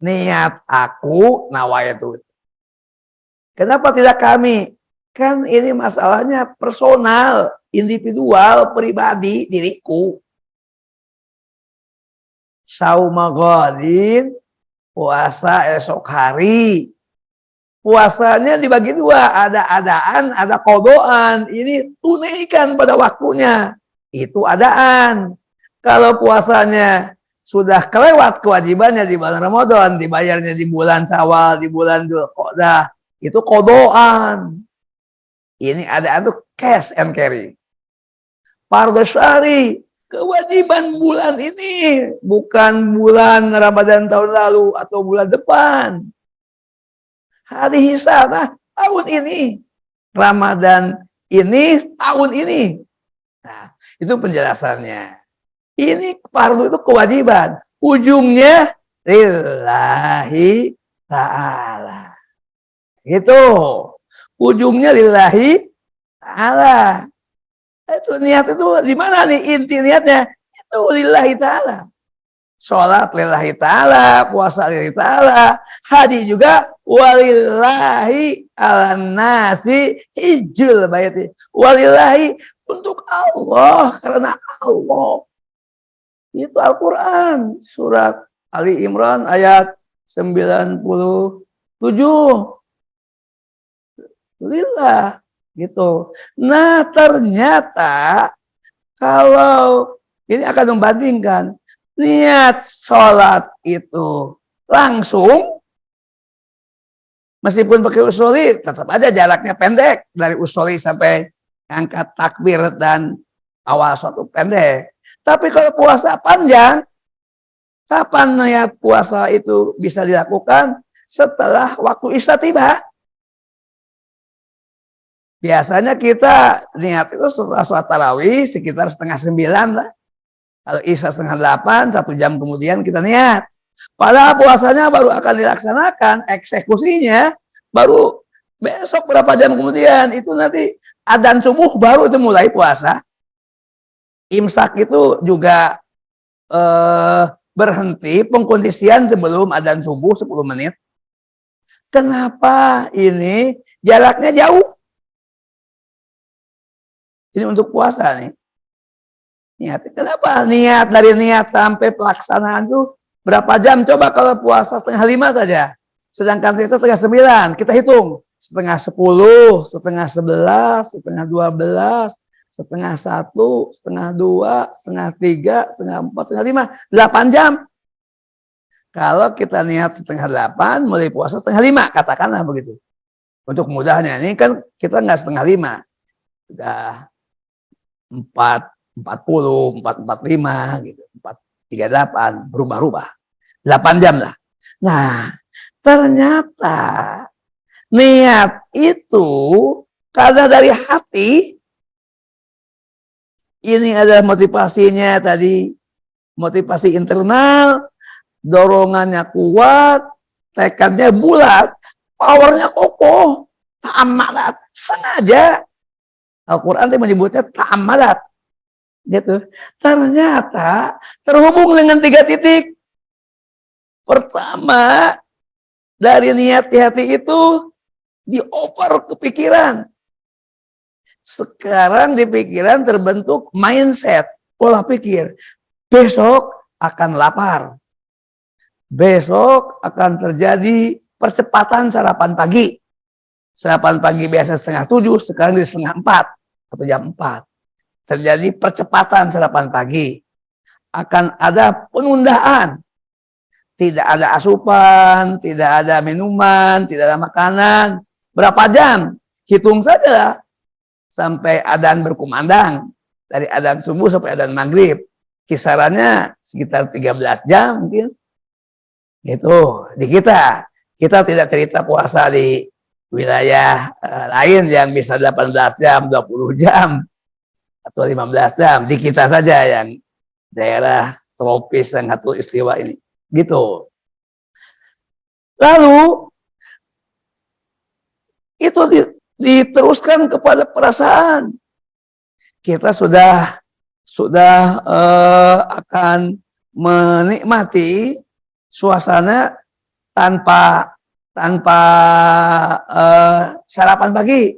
Niat aku nawaitu. Kenapa tidak kami? Kan ini masalahnya personal, individual, pribadi, diriku. Sauma ghadin, puasa esok hari. Puasanya dibagi 2, ada adaan, ada qodoan. Ini tunaikan pada waktunya. Itu adaan. Kalau puasanya sudah kelewat kewajibannya di bulan Ramadan, dibayarnya di bulan Syawal, di bulan Dzulqa'dah, itu qodoan. Ini adaan tuh cash and carry. Fardhu syahri, kewajiban bulan ini, bukan bulan Ramadan tahun lalu atau bulan depan. Hari sanah tahun ini, Ramadan ini tahun ini. Nah, itu penjelasannya. Ini fardu itu kewajiban, ujungnya lillahi ta'ala. Gitu. Ujungnya lillahi ta'ala. Itu niat itu di mana nih inti niatnya? Itu lillahi ta'ala. Sholat lillahi ta'ala, puasa lillahi ta'ala, haji juga walillahi ala nasi hijjul baiti. Walillahi untuk Allah, karena Allah. Itu Al-Quran, surat Ali Imran ayat 97. Lillah gitu. Nah, ternyata kalau ini akan membandingkan niat sholat itu langsung, meskipun pakai usolli, tetap aja jaraknya pendek dari usolli sampai angkat takbir dan awal suatu pendek. Tapi kalau puasa panjang, kapan niat puasa itu bisa dilakukan? Setelah waktu Isya tiba. Biasanya kita niat itu setelah sholat tarawih sekitar 8:30 lah. Kalau Isya 7:30, 1 jam kemudian kita niat. Padahal puasanya baru akan dilaksanakan, eksekusinya baru besok berapa jam kemudian. Itu nanti adzan subuh baru itu mulai puasa. Imsak itu juga berhenti pengkondisian sebelum adzan subuh 10 menit. Kenapa ini jaraknya jauh? Ini untuk puasa nih. Niat. Kenapa niat dari niat sampai pelaksanaan tuh berapa jam? Coba kalau puasa 4:30 saja. Sedangkan kita 8:30. Kita hitung. 10:30, 10:11, 10:12, 1:30, 1:30, 2:30, 3:30, 4:30, 8 jam. Kalau kita niat 7:30, mulai puasa 4:30, katakanlah begitu. Untuk mudahnya, ini kan kita nggak 4:30. Udah 4:40, 4:45 gitu, 4:38, berubah-ubah. 8 jam lah. Nah, ternyata niat itu karena dari hati, ini adalah motivasinya tadi, motivasi internal, dorongannya kuat, tekadnya bulat, powernya kokoh, ta'amalat, sengaja. Al-Quran itu menyebutnya ta'amalat. Gitu. Ternyata terhubung dengan 3 titik. Pertama, dari niat di hati itu dioper ke pikiran. Sekarang di pikiran terbentuk mindset, pola pikir. Besok akan lapar. Besok akan terjadi percepatan sarapan pagi. Sarapan pagi biasa 6:30, sekarang di 3:30 atau jam 4. Terjadi percepatan sarapan pagi. Akan ada penundaan. Tidak ada asupan, tidak ada minuman, tidak ada makanan. Berapa jam? Hitung saja sampai adzan berkumandang. Dari adzan subuh sampai adzan maghrib. Kisarannya sekitar 13 jam mungkin. Gitu. Di kita. Kita tidak cerita puasa di wilayah lain yang bisa 18 jam, 20 jam, atau 15 jam. Di kita saja yang daerah tropis yang satu istiwa ini. Gitu. Lalu itu diteruskan kepada perasaan. Kita sudah akan menikmati suasana tanpa sarapan pagi,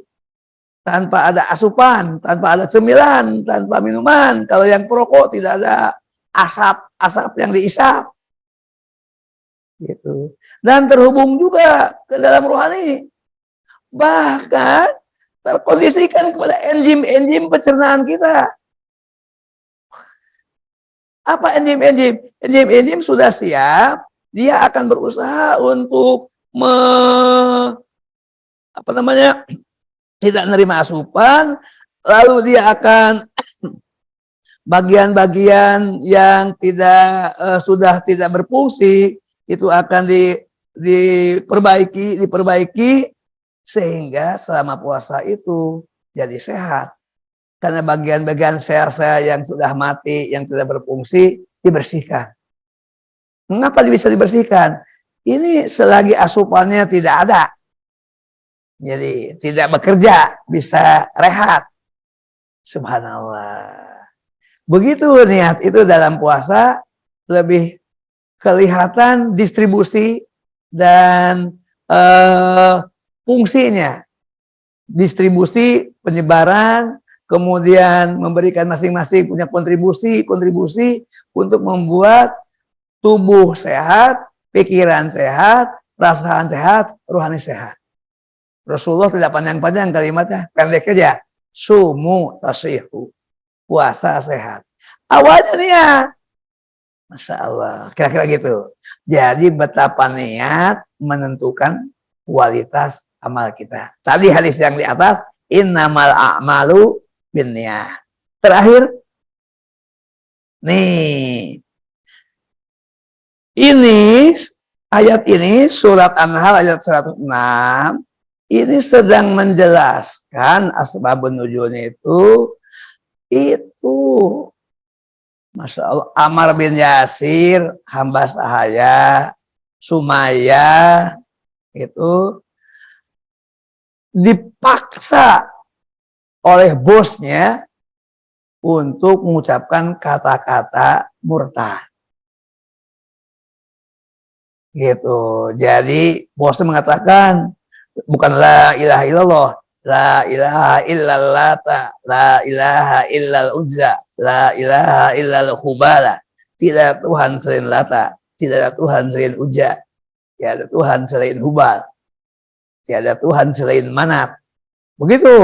tanpa ada asupan, tanpa ada cemilan, tanpa minuman. Kalau yang perokok tidak ada asap yang diisap. Gitu. Dan terhubung juga ke dalam rohani. Bahkan terkondisikan kepada enzim-enzim pencernaan kita. Apa enzim-enzim? Enzim-enzim sudah siap, dia akan berusaha untuk tidak menerima asupan, lalu dia akan bagian-bagian yang sudah tidak berfungsi itu akan diperbaiki sehingga selama puasa itu jadi sehat. Karena bagian-bagian sel-sel yang sudah mati, yang tidak berfungsi dibersihkan. Mengapa bisa dibersihkan? Ini selagi asupannya tidak ada. Jadi tidak bekerja, bisa rehat. Subhanallah. Begitu niat itu dalam puasa lebih kelihatan distribusi dan fungsinya. Distribusi, penyebaran, kemudian memberikan masing-masing punya kontribusi untuk membuat tubuh sehat, pikiran sehat, perasaan sehat, rohani sehat. Rasulullah tidak panjang-panjang kalimatnya, pendek aja. Sumu tasihu. Puasa sehat. Awalnya niat. Masya Allah. Kira-kira gitu. Jadi betapa niat menentukan kualitas amal kita. Tadi hadis yang di atas, innamal a'malu binniyat. Terakhir, nih, ini ayat ini surat An-Nahl ayat 106 ini sedang menjelaskan asbabun nuzulnya itu Masya Allah, Ammar bin Yasir, hamba sahaya, Sumayyah, itu dipaksa oleh bosnya untuk mengucapkan kata-kata murtad. Gitu. Jadi bosnya mengatakan, bukan la ilaha illallah, la ilaha illallah, la ilaha illal uzza, la ilaha illal hubala. Tidak Tuhan selain Lata, tidak ada Tuhan selain Uzza, tidak ada Tuhan selain Hubal, tidak ada Tuhan selain Manat. Begitu.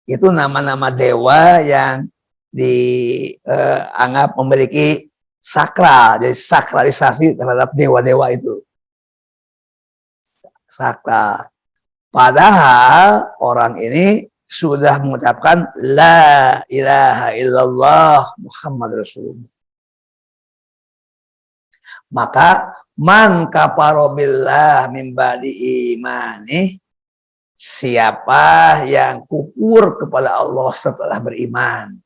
Itu nama-nama dewa yang dianggap memiliki sakral, jadi sakralisasi terhadap dewa-dewa itu. Sakral. Padahal orang ini sudah mengucapkan la ilaha illallah Muhammad Rasulullah. Maka man kafara billah min ba'di imani, siapa yang kufur kepada Allah setelah beriman,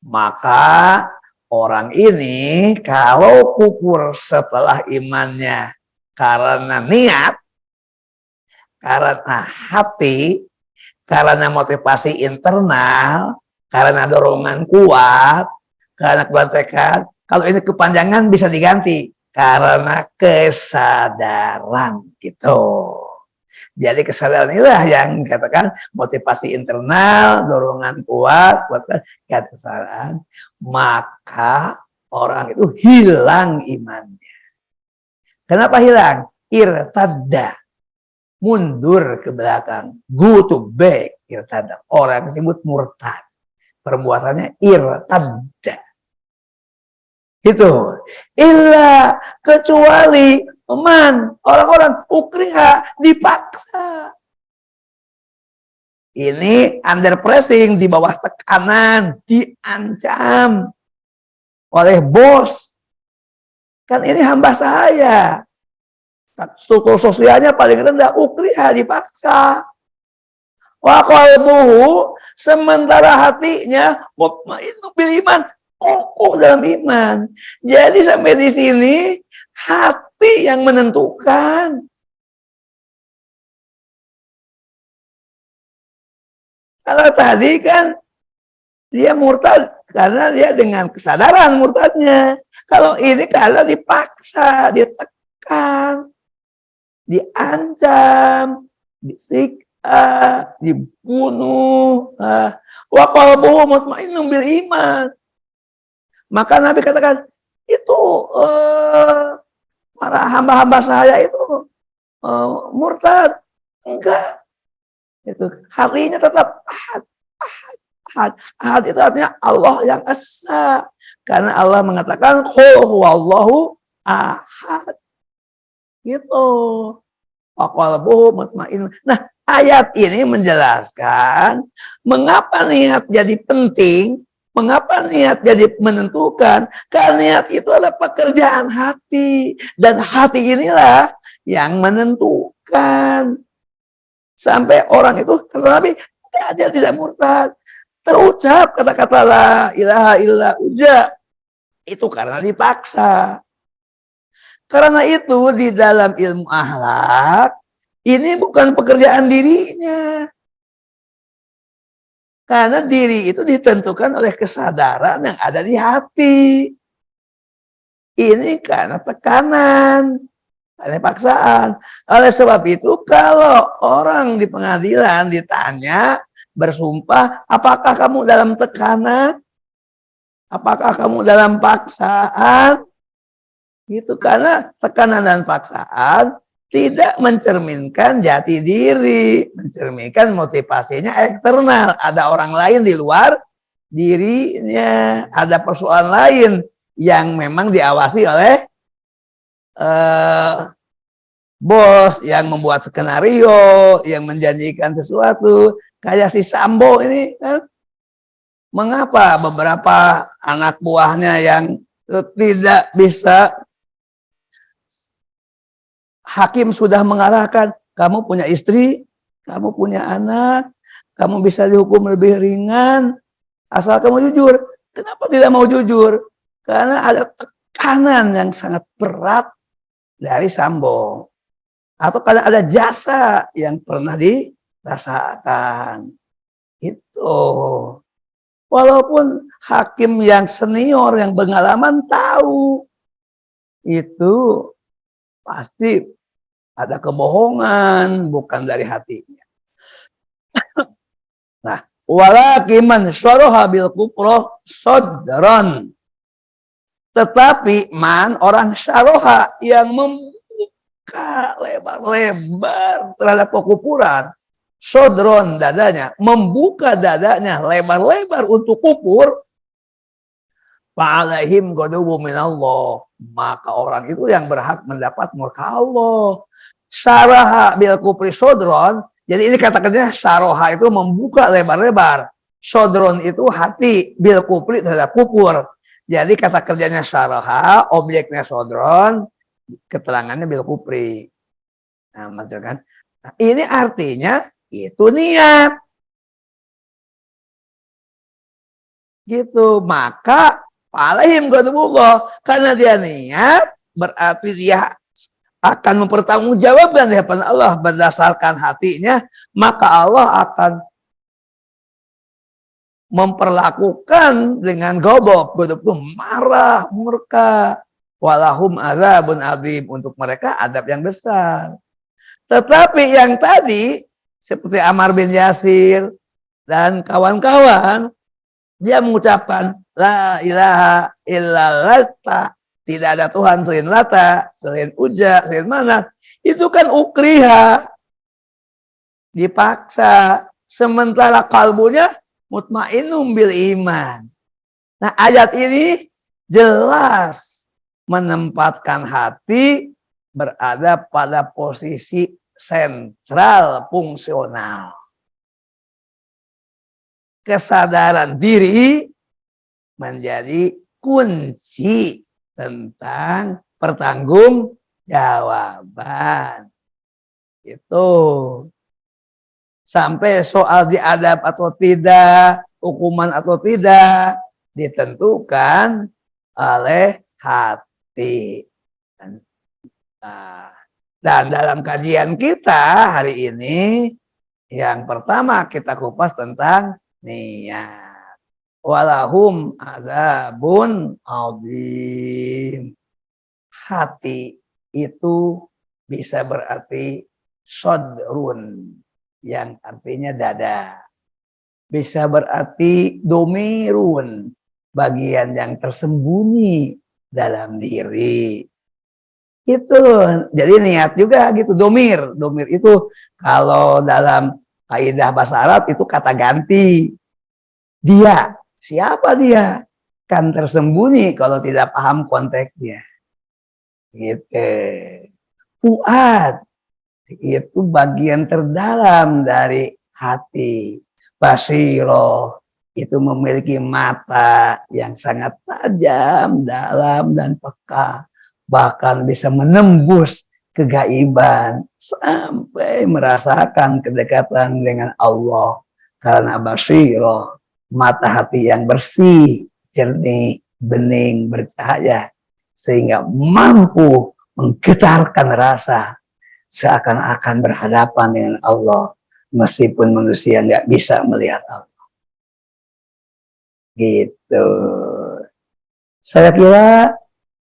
maka orang ini kalau kufur setelah imannya karena niat, karena hati, karena motivasi internal, karena dorongan kuat, karena kuat tekad, kalau ini kepanjangan bisa diganti karena kesadaran gitu. Jadi kesadaran inilah yang dikatakan motivasi internal, dorongan kuat, kesadaran, maka orang itu hilang imannya. Kenapa hilang? Irtadda, mundur ke belakang, go to back, irtadda. Orang tersebut murtad, perbuatannya irtadda. Itu illa, kecuali man, orang-orang ukriha, dipaksa. Ini under pressing, di bawah tekanan, diancam oleh bos. Kan ini hamba saya, struktur sosialnya paling rendah, ukriha, dipaksa. Wa qalbuhu, sementara hatinya mutmainnu bil iman, kokoh dalam iman. Jadi sampai di sini hati yang menentukan. Kalau tadi kan dia murtad karena dia dengan kesadaran murtadnya. Kalau ini karena dipaksa, ditekan, diancam, disiksa, dibunuh. Wa qalbuhu mutmainnun bil iman. Maka Nabi katakan, itu para hamba-hamba saya itu murtad. Enggak. Itu hatinya tetap ahad. Ahad itu artinya Allah yang esa. Karena Allah mengatakan, qul huwallahu ahad. Gitu. Wa qalbuhu mutmainnun. Nah, ayat ini menjelaskan mengapa niat jadi penting. Mengapa niat jadi menentukan? Karena niat itu adalah pekerjaan hati. Dan hati inilah yang menentukan. Sampai orang itu, kata Nabi, dia tidak murtad. Terucap kata-kata la ilaha illa uja. Itu karena dipaksa. Karena itu di dalam ilmu akhlak, ini bukan pekerjaan dirinya. Karena diri itu ditentukan oleh kesadaran yang ada di hati. Ini karena tekanan, karena paksaan. Oleh sebab itu kalau orang di pengadilan ditanya, bersumpah, apakah kamu dalam tekanan? Apakah kamu dalam paksaan? Gitu, karena tekanan dan paksaan tidak mencerminkan jati diri, mencerminkan motivasinya eksternal. Ada orang lain di luar dirinya, ada persoalan lain yang memang diawasi oleh bos yang membuat skenario, yang menjanjikan sesuatu. Kayak si Sambo ini kan, Mengapa beberapa anak buahnya yang tidak bisa, hakim sudah mengarahkan, kamu punya istri, kamu punya anak, kamu bisa dihukum lebih ringan, asal kamu jujur. Kenapa tidak mau jujur? Karena ada tekanan yang sangat berat dari Sambo. Atau karena ada jasa yang pernah dirasakan. Itu. Walaupun hakim yang senior, yang pengalaman tahu, itu pasti ada kebohongan, bukan dari hatinya. Nah, walakiman syaraha bil kufra sadran. Tetapi man orang syaraha yang membuka lebar-lebar terhadap kekufuran, sodron dadanya, membuka dadanya lebar-lebar untuk kufur, fa'alaihim ghadabu minallah, maka orang itu yang berhak mendapat murka Allah. Syaraha bil kufri sodron, jadi ini kata-katanya syaraha itu membuka lebar-lebar, sodron itu hati, bil kufri terhadap kufur. Jadi kata kerjanya syaraha, objeknya sodron, keterangannya bil kufri. Nah, maksud kan? Nah, ini artinya itu niat. Gitu. Maka alaihim ghadabullah, karena dia niat, berarti dia akan mempertanggungjawabkan di hadapan Allah berdasarkan hatinya, maka Allah akan memperlakukan dengan godop. Godop itu marah, murka. Walahum adzabun adzim, untuk mereka adab yang besar. Tetapi yang tadi seperti Ammar bin Yasir dan kawan-kawan, dia mengucapkan la ilaha illallah, tidak ada Tuhan selain Lata, selain Uja, selain Manat. Itu kan ukriha, dipaksa. Sementara kalbunya mutmainnum bil iman. Nah, ayat ini jelas menempatkan hati berada pada posisi sentral fungsional. Kesadaran diri menjadi kunci tentang pertanggungjawaban. Itu. Sampai soal diadab atau tidak, hukuman atau tidak, ditentukan oleh hati. Dan dalam kajian kita hari ini, yang pertama kita kupas tentang niat. Walahum adzabun adzim. Hati itu bisa berarti sodrun, yang artinya dada. Bisa berarti domirun, bagian yang tersembunyi dalam diri. Itu. Jadi niat juga gitu, domir. Domir itu kalau dalam kaidah bahasa Arab itu kata ganti. Dia. Siapa dia? Kan tersembunyi kalau tidak paham konteksnya. Gitu. Fuad. Itu bagian terdalam dari hati. Basiro itu memiliki mata yang sangat tajam, dalam, dan peka. Bahkan bisa menembus kegaiban sampai merasakan kedekatan dengan Allah. Karena basiro, mata hati yang bersih, jernih, bening, bercahaya. Sehingga mampu menggetarkan rasa seakan-akan berhadapan dengan Allah, meskipun manusia nggak bisa melihat Allah. Gitu. Saya kira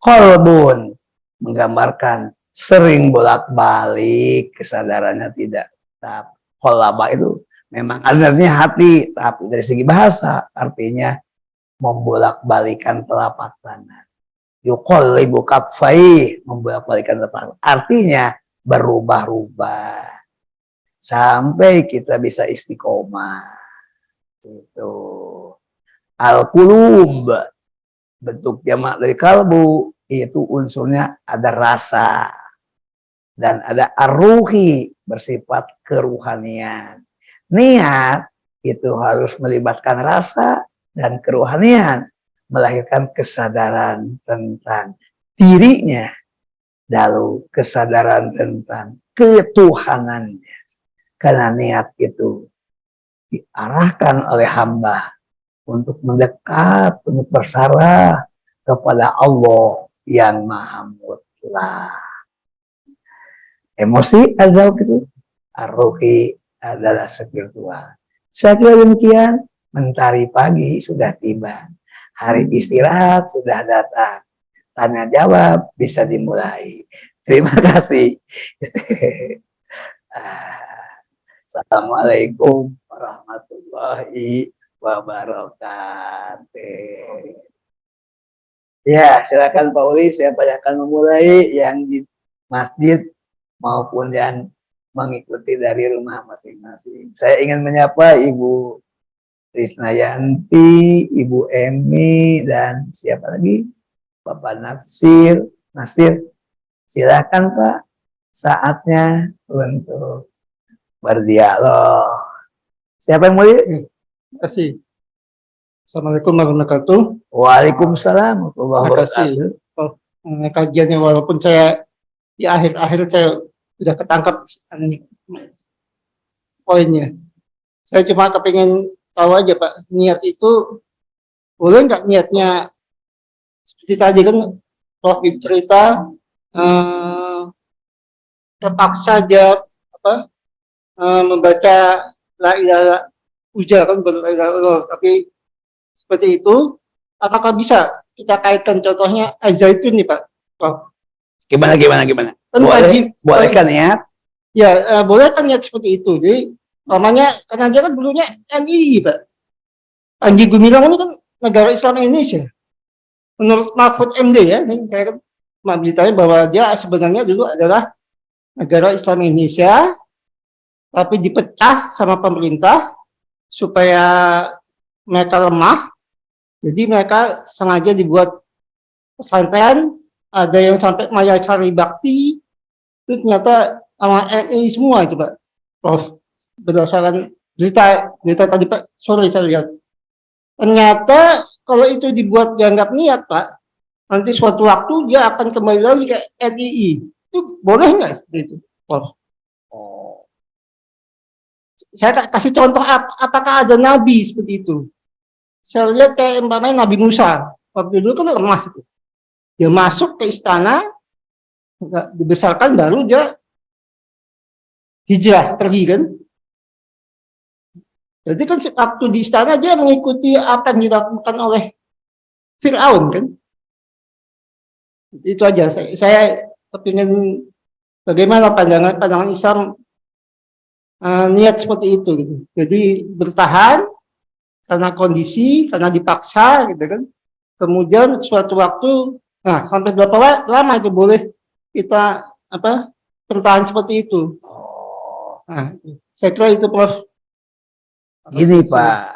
qalbun menggambarkan sering bolak-balik, kesadarannya tidak tetap. Qalaba itu memang artinya hati, tapi dari segi bahasa artinya membolak-balikan telapak tangan. Yuqallibu kaffai, membolak-balikan telapak tangan. Artinya berubah-ubah sampai kita bisa istiqomah. Itu al-qulub, bentuk jamak dari kalbu, itu unsurnya ada rasa dan ada ar-ruhi, bersifat keruhanian. Niat itu harus melibatkan rasa dan kerohanian, melahirkan kesadaran tentang dirinya, lalu kesadaran tentang ketuhanannya. Karena niat itu diarahkan oleh hamba untuk mendekat, untuk bersarah kepada Allah yang Maha Mutlak. Emosi azal itu arrohi adalah spiritual. Saya kira demikian. Mentari pagi sudah tiba. Hari istirahat sudah datang. Tanya jawab bisa dimulai. Terima kasih. Assalamualaikum warahmatullahi wabarakatuh. Ya, silakan Pak Uli, siapa yang akan memulai, yang di masjid maupun yang mengikuti dari rumah masing-masing. Saya ingin menyapa Ibu Krisnayanti, Ibu Emi, dan siapa lagi? Bapak Nasir. Silakan Pak, saatnya untuk berdialog. Siapa yang mulai? Terima kasih. Assalamualaikum warahmatullahi wabarakatuh. Waalaikumsalam warahmatullahi wabarakatuh. Kajiannya walaupun saya di akhir-akhir saya sudah ketangkap poinnya. Saya cuma kepingin tahu aja Pak, niat itu boleh nggak niatnya seperti tadi kan Prof cerita terpaksa aja membaca la ilaha ujar kan tapi seperti itu, apakah bisa kita kaitkan contohnya Al-Zaitun nih Pak? Prof. Gimana? Boleh kan ya? Ya, boleh kan niat seperti itu. Jadi, namanya karena dia kan dulunya NII Pak. Panji Gumilang ini kan negara Islam Indonesia. Menurut Mahfud MD ya, ini saya kan beritanya bahwa dia sebenarnya dulu adalah negara Islam Indonesia, tapi dipecah sama pemerintah supaya mereka lemah. Jadi mereka sengaja dibuat pesantren, ada yang sampai Maya Cari Bakti, itu ternyata sama NI semua itu Pak. Prof, berdasarkan berita tadi Pak, sore saya lihat. Ternyata kalau itu dibuat dianggap niat Pak, nanti suatu waktu dia akan kembali lagi ke NII. Itu boleh nggak seperti itu, Prof? Saya kasih contoh apakah ada nabi seperti itu. Saya lihat kayak umpamanya Nabi Musa, waktu dulu kan lemah itu. Dia masuk ke istana, dibesarkan baru dia hijrah pergi kan. Jadi kan waktu di istana dia mengikuti apa yang dilakukan oleh Fir'aun kan. Itu aja. Saya kepingin bagaimana pandangan Islam niat seperti itu. Gitu. Jadi bertahan karena kondisi, karena dipaksa gitu kan. Kemudian suatu waktu, nah sampai berapa lama itu boleh kita bertahan seperti itu. Nah, saya kira itu Prof. Gini Pak,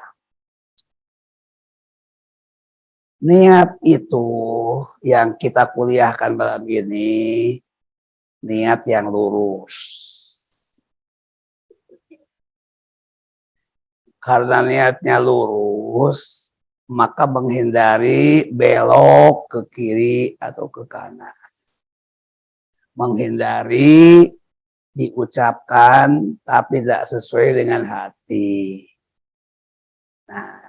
niat itu yang kita kuliahkan malam ini, niat yang lurus. Karena niatnya lurus, maka menghindari belok ke kiri atau ke kanan. Menghindari diucapkan tapi tidak sesuai dengan hati. Nah,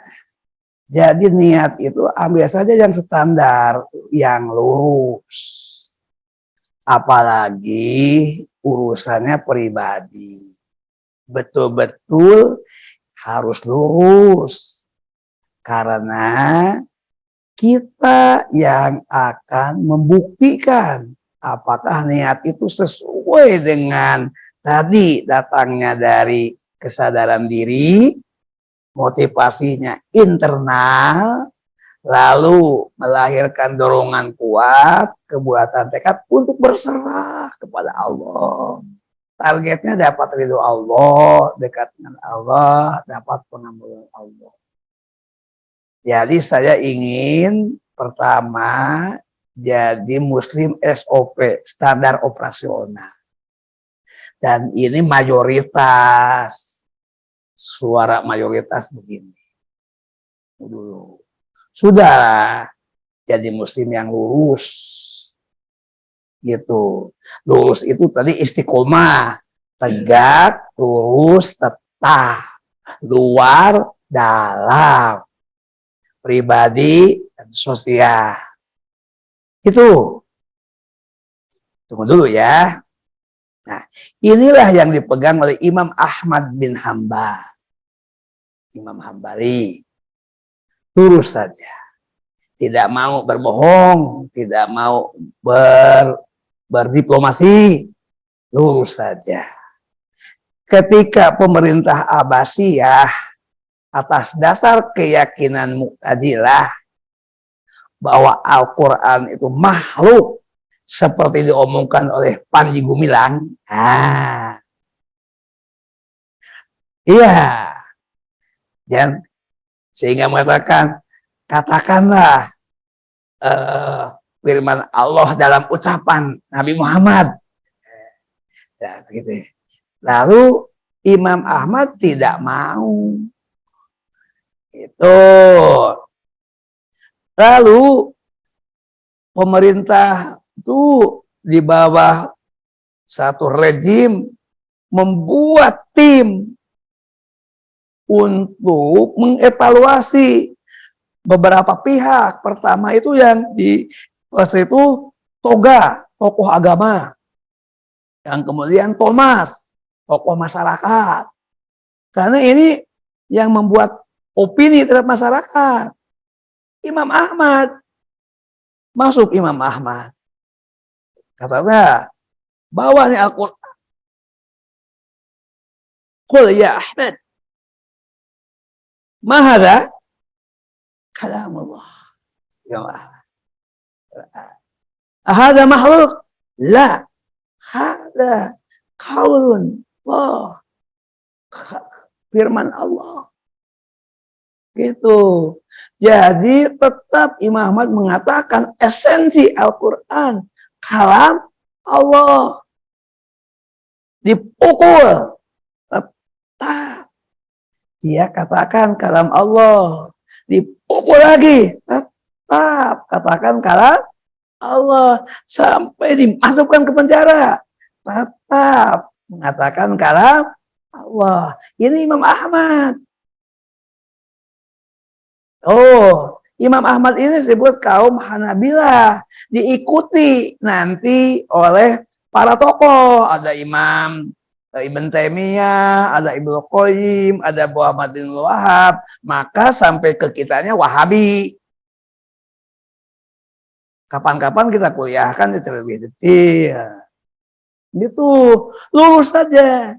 jadi niat itu ambil saja yang standar, yang lurus. Apalagi urusannya pribadi. Betul-betul harus lurus. Karena kita yang akan membuktikan apakah niat itu sesuai dengan tadi datangnya dari kesadaran diri, motivasinya internal, lalu melahirkan dorongan kuat, kebuatan tekad untuk berserah kepada Allah. Targetnya dapat ridho Allah, dekat dengan Allah, dapat pengampunan Allah. Jadi saya ingin pertama jadi Muslim SOP, standar operasional. Dan ini mayoritas, suara mayoritas begini. dulu. Sudah jadi muslim yang lurus. Gitu. Lurus itu tadi istiqomah, tegak, lurus, tetap, luar, dalam, pribadi, dan sosial. Itu. Tunggu dulu ya. Nah, inilah yang dipegang oleh Imam Ahmad bin Hambal. Imam Hambali. Lurus saja. Tidak mau berbohong, tidak mau berdiplomasi, lurus saja. Ketika pemerintah Abbasiyah atas dasar keyakinan Mu'tazilah bahwa Al-Quran itu makhluk seperti diomongkan oleh Panji Gumilang, iya, dan sehingga mengatakan, katakanlah firman Allah dalam ucapan Nabi Muhammad. Ya, gitu. Lalu Imam Ahmad tidak mau. Itu. Lalu pemerintah itu di bawah satu rejim membuat tim untuk mengevaluasi beberapa pihak. Pertama itu yang di pas itu Toga, tokoh agama. Yang kemudian Thomas, tokoh masyarakat. Karena ini yang membuat opini terhadap masyarakat. Imam Ahmad. Masuk Imam Ahmad. Katanya, bawa nih Al-Quran. Qul ya Ahmad. Mahada kalamullah. Ya Allah. Ahada makhluk? La. Hada qaulun Allah. Firman Allah. Gitu. Jadi tetap Imam Ahmad mengatakan esensi Al-Quran kalam Allah. Dipukul. Tetap. Dia katakan kalam Allah. Dipukul lagi. Tetap. Katakan kalam Allah. Sampai dimasukkan ke penjara. Tetap. Mengatakan kalam Allah. Ini Imam Ahmad. Oh, Imam Ahmad ini disebut kaum Hanabilah. Diikuti nanti oleh para tokoh. Ada Imam Ibn Taimiyah, ada Ibnu Qayyim, ada Muhammad bin Wahab. Maka sampai ke kitanya Wahabi. Kapan-kapan kita kuliahkan terlebih detail. Gitu, lurus saja.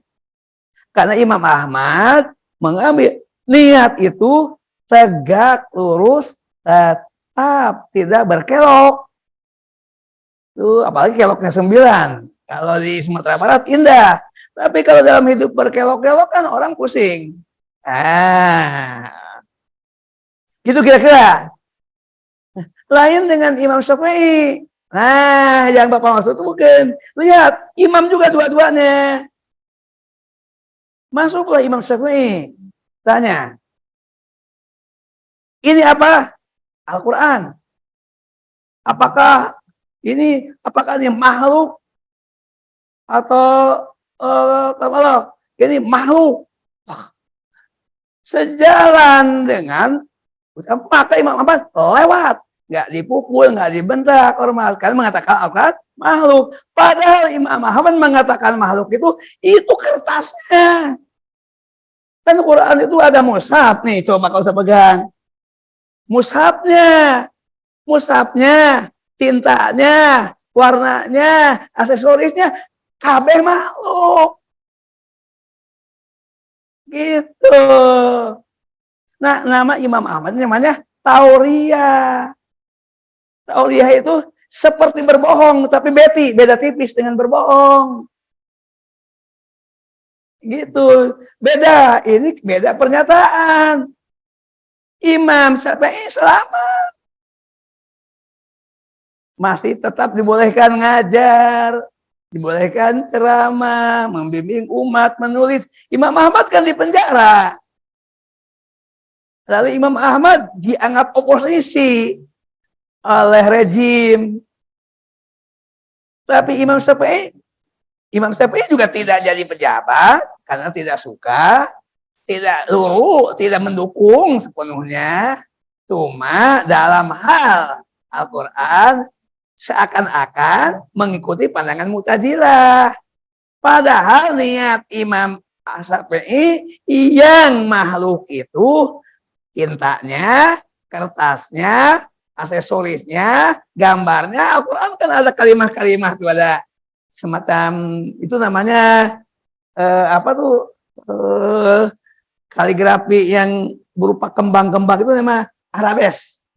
Karena Imam Ahmad mengambil niat itu tegak, lurus, tetap, tidak berkelok. Tuh, apalagi keloknya 9. Kalau di Sumatera Barat indah. Tapi kalau dalam hidup berkelok-kelok kan orang pusing. Gitu kira-kira. Lain dengan Imam Syafi'i. Nah, yang Bapak maksud itu bukan. Lihat, imam juga dua-duanya. Masuklah Imam Syafi'i. Tanya. Ini apa? Al-Quran. Apakah ini makhluk atau ini makhluk? Sejalan dengan maka Imam Ahmad lewat, nggak dipukul, nggak dibentak ormas, karena mengatakan Al-Quran makhluk. Padahal Imam Ahmad mengatakan makhluk itu kertasnya. Kan Quran itu ada mushaf nih, coba kau usah pegang. Mushafnya, tintanya, warnanya, aksesorisnya, kabeh makhluk. Gitu. Nah, nama Imam Ahmad namanya Tauriyah. Tauriyah itu seperti berbohong, tapi beda tipis dengan berbohong. Gitu. Beda, ini beda pernyataan. Imam Syafi'i selamat. Masih tetap dibolehkan ngajar, dibolehkan ceramah, membimbing umat, menulis. Imam Ahmad kan di penjara. Lalu Imam Ahmad dianggap oposisi oleh rejim. Tapi Imam Syafi'i juga tidak jadi pejabat karena tidak suka, tidak luru, tidak mendukung sepenuhnya. Cuma dalam hal Al-Quran seakan-akan mengikuti pandangan Mu'tazilah. Padahal niat Imam Syafi'i yang makhluk itu tintanya, kertasnya, aksesorisnya, gambarnya. Al-Quran kan ada kalimat-kalimat tuh, ada semacam itu namanya apa tuh kaligrafi yang berupa kembang-kembang itu nama Arabes.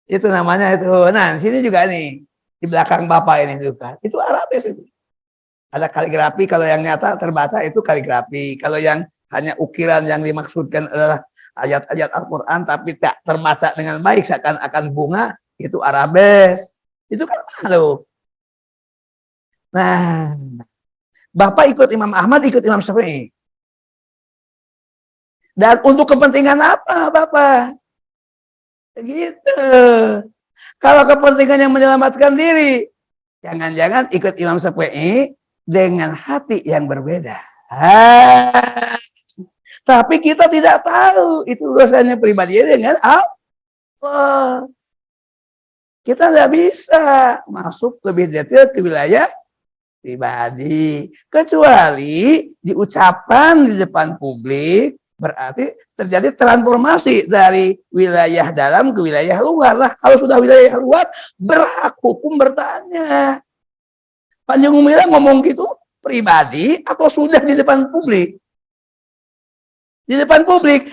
Itu namanya itu. Nah, di sini juga nih di belakang Bapak ini juga. Itu Arabes itu. Ada kaligrafi, kalau yang nyata terbaca itu kaligrafi. Kalau yang hanya ukiran yang dimaksudkan adalah ayat-ayat Al-Quran tapi tak terbaca dengan baik seakan-akan bunga, itu Arabes. Itu kan makhluk. Nah, Bapak ikut Imam Ahmad, ikut Imam Syafi'i. Dan untuk kepentingan apa, Bapak? Gitu. Kalau kepentingan yang menyelamatkan diri, jangan-jangan ikut Imam Syafi'i dengan hati yang berbeda. Tapi kita tidak tahu itu urusannya pribadi dengan Allah. Kita tidak bisa masuk lebih detail ke wilayah pribadi. Kecuali diucapkan di depan publik, berarti terjadi transformasi dari wilayah dalam ke wilayah luar lah. Kalau sudah wilayah luar, berhak hukum bertanya. Panjang Gumilang ngomong gitu pribadi atau sudah di depan publik? Di depan publik,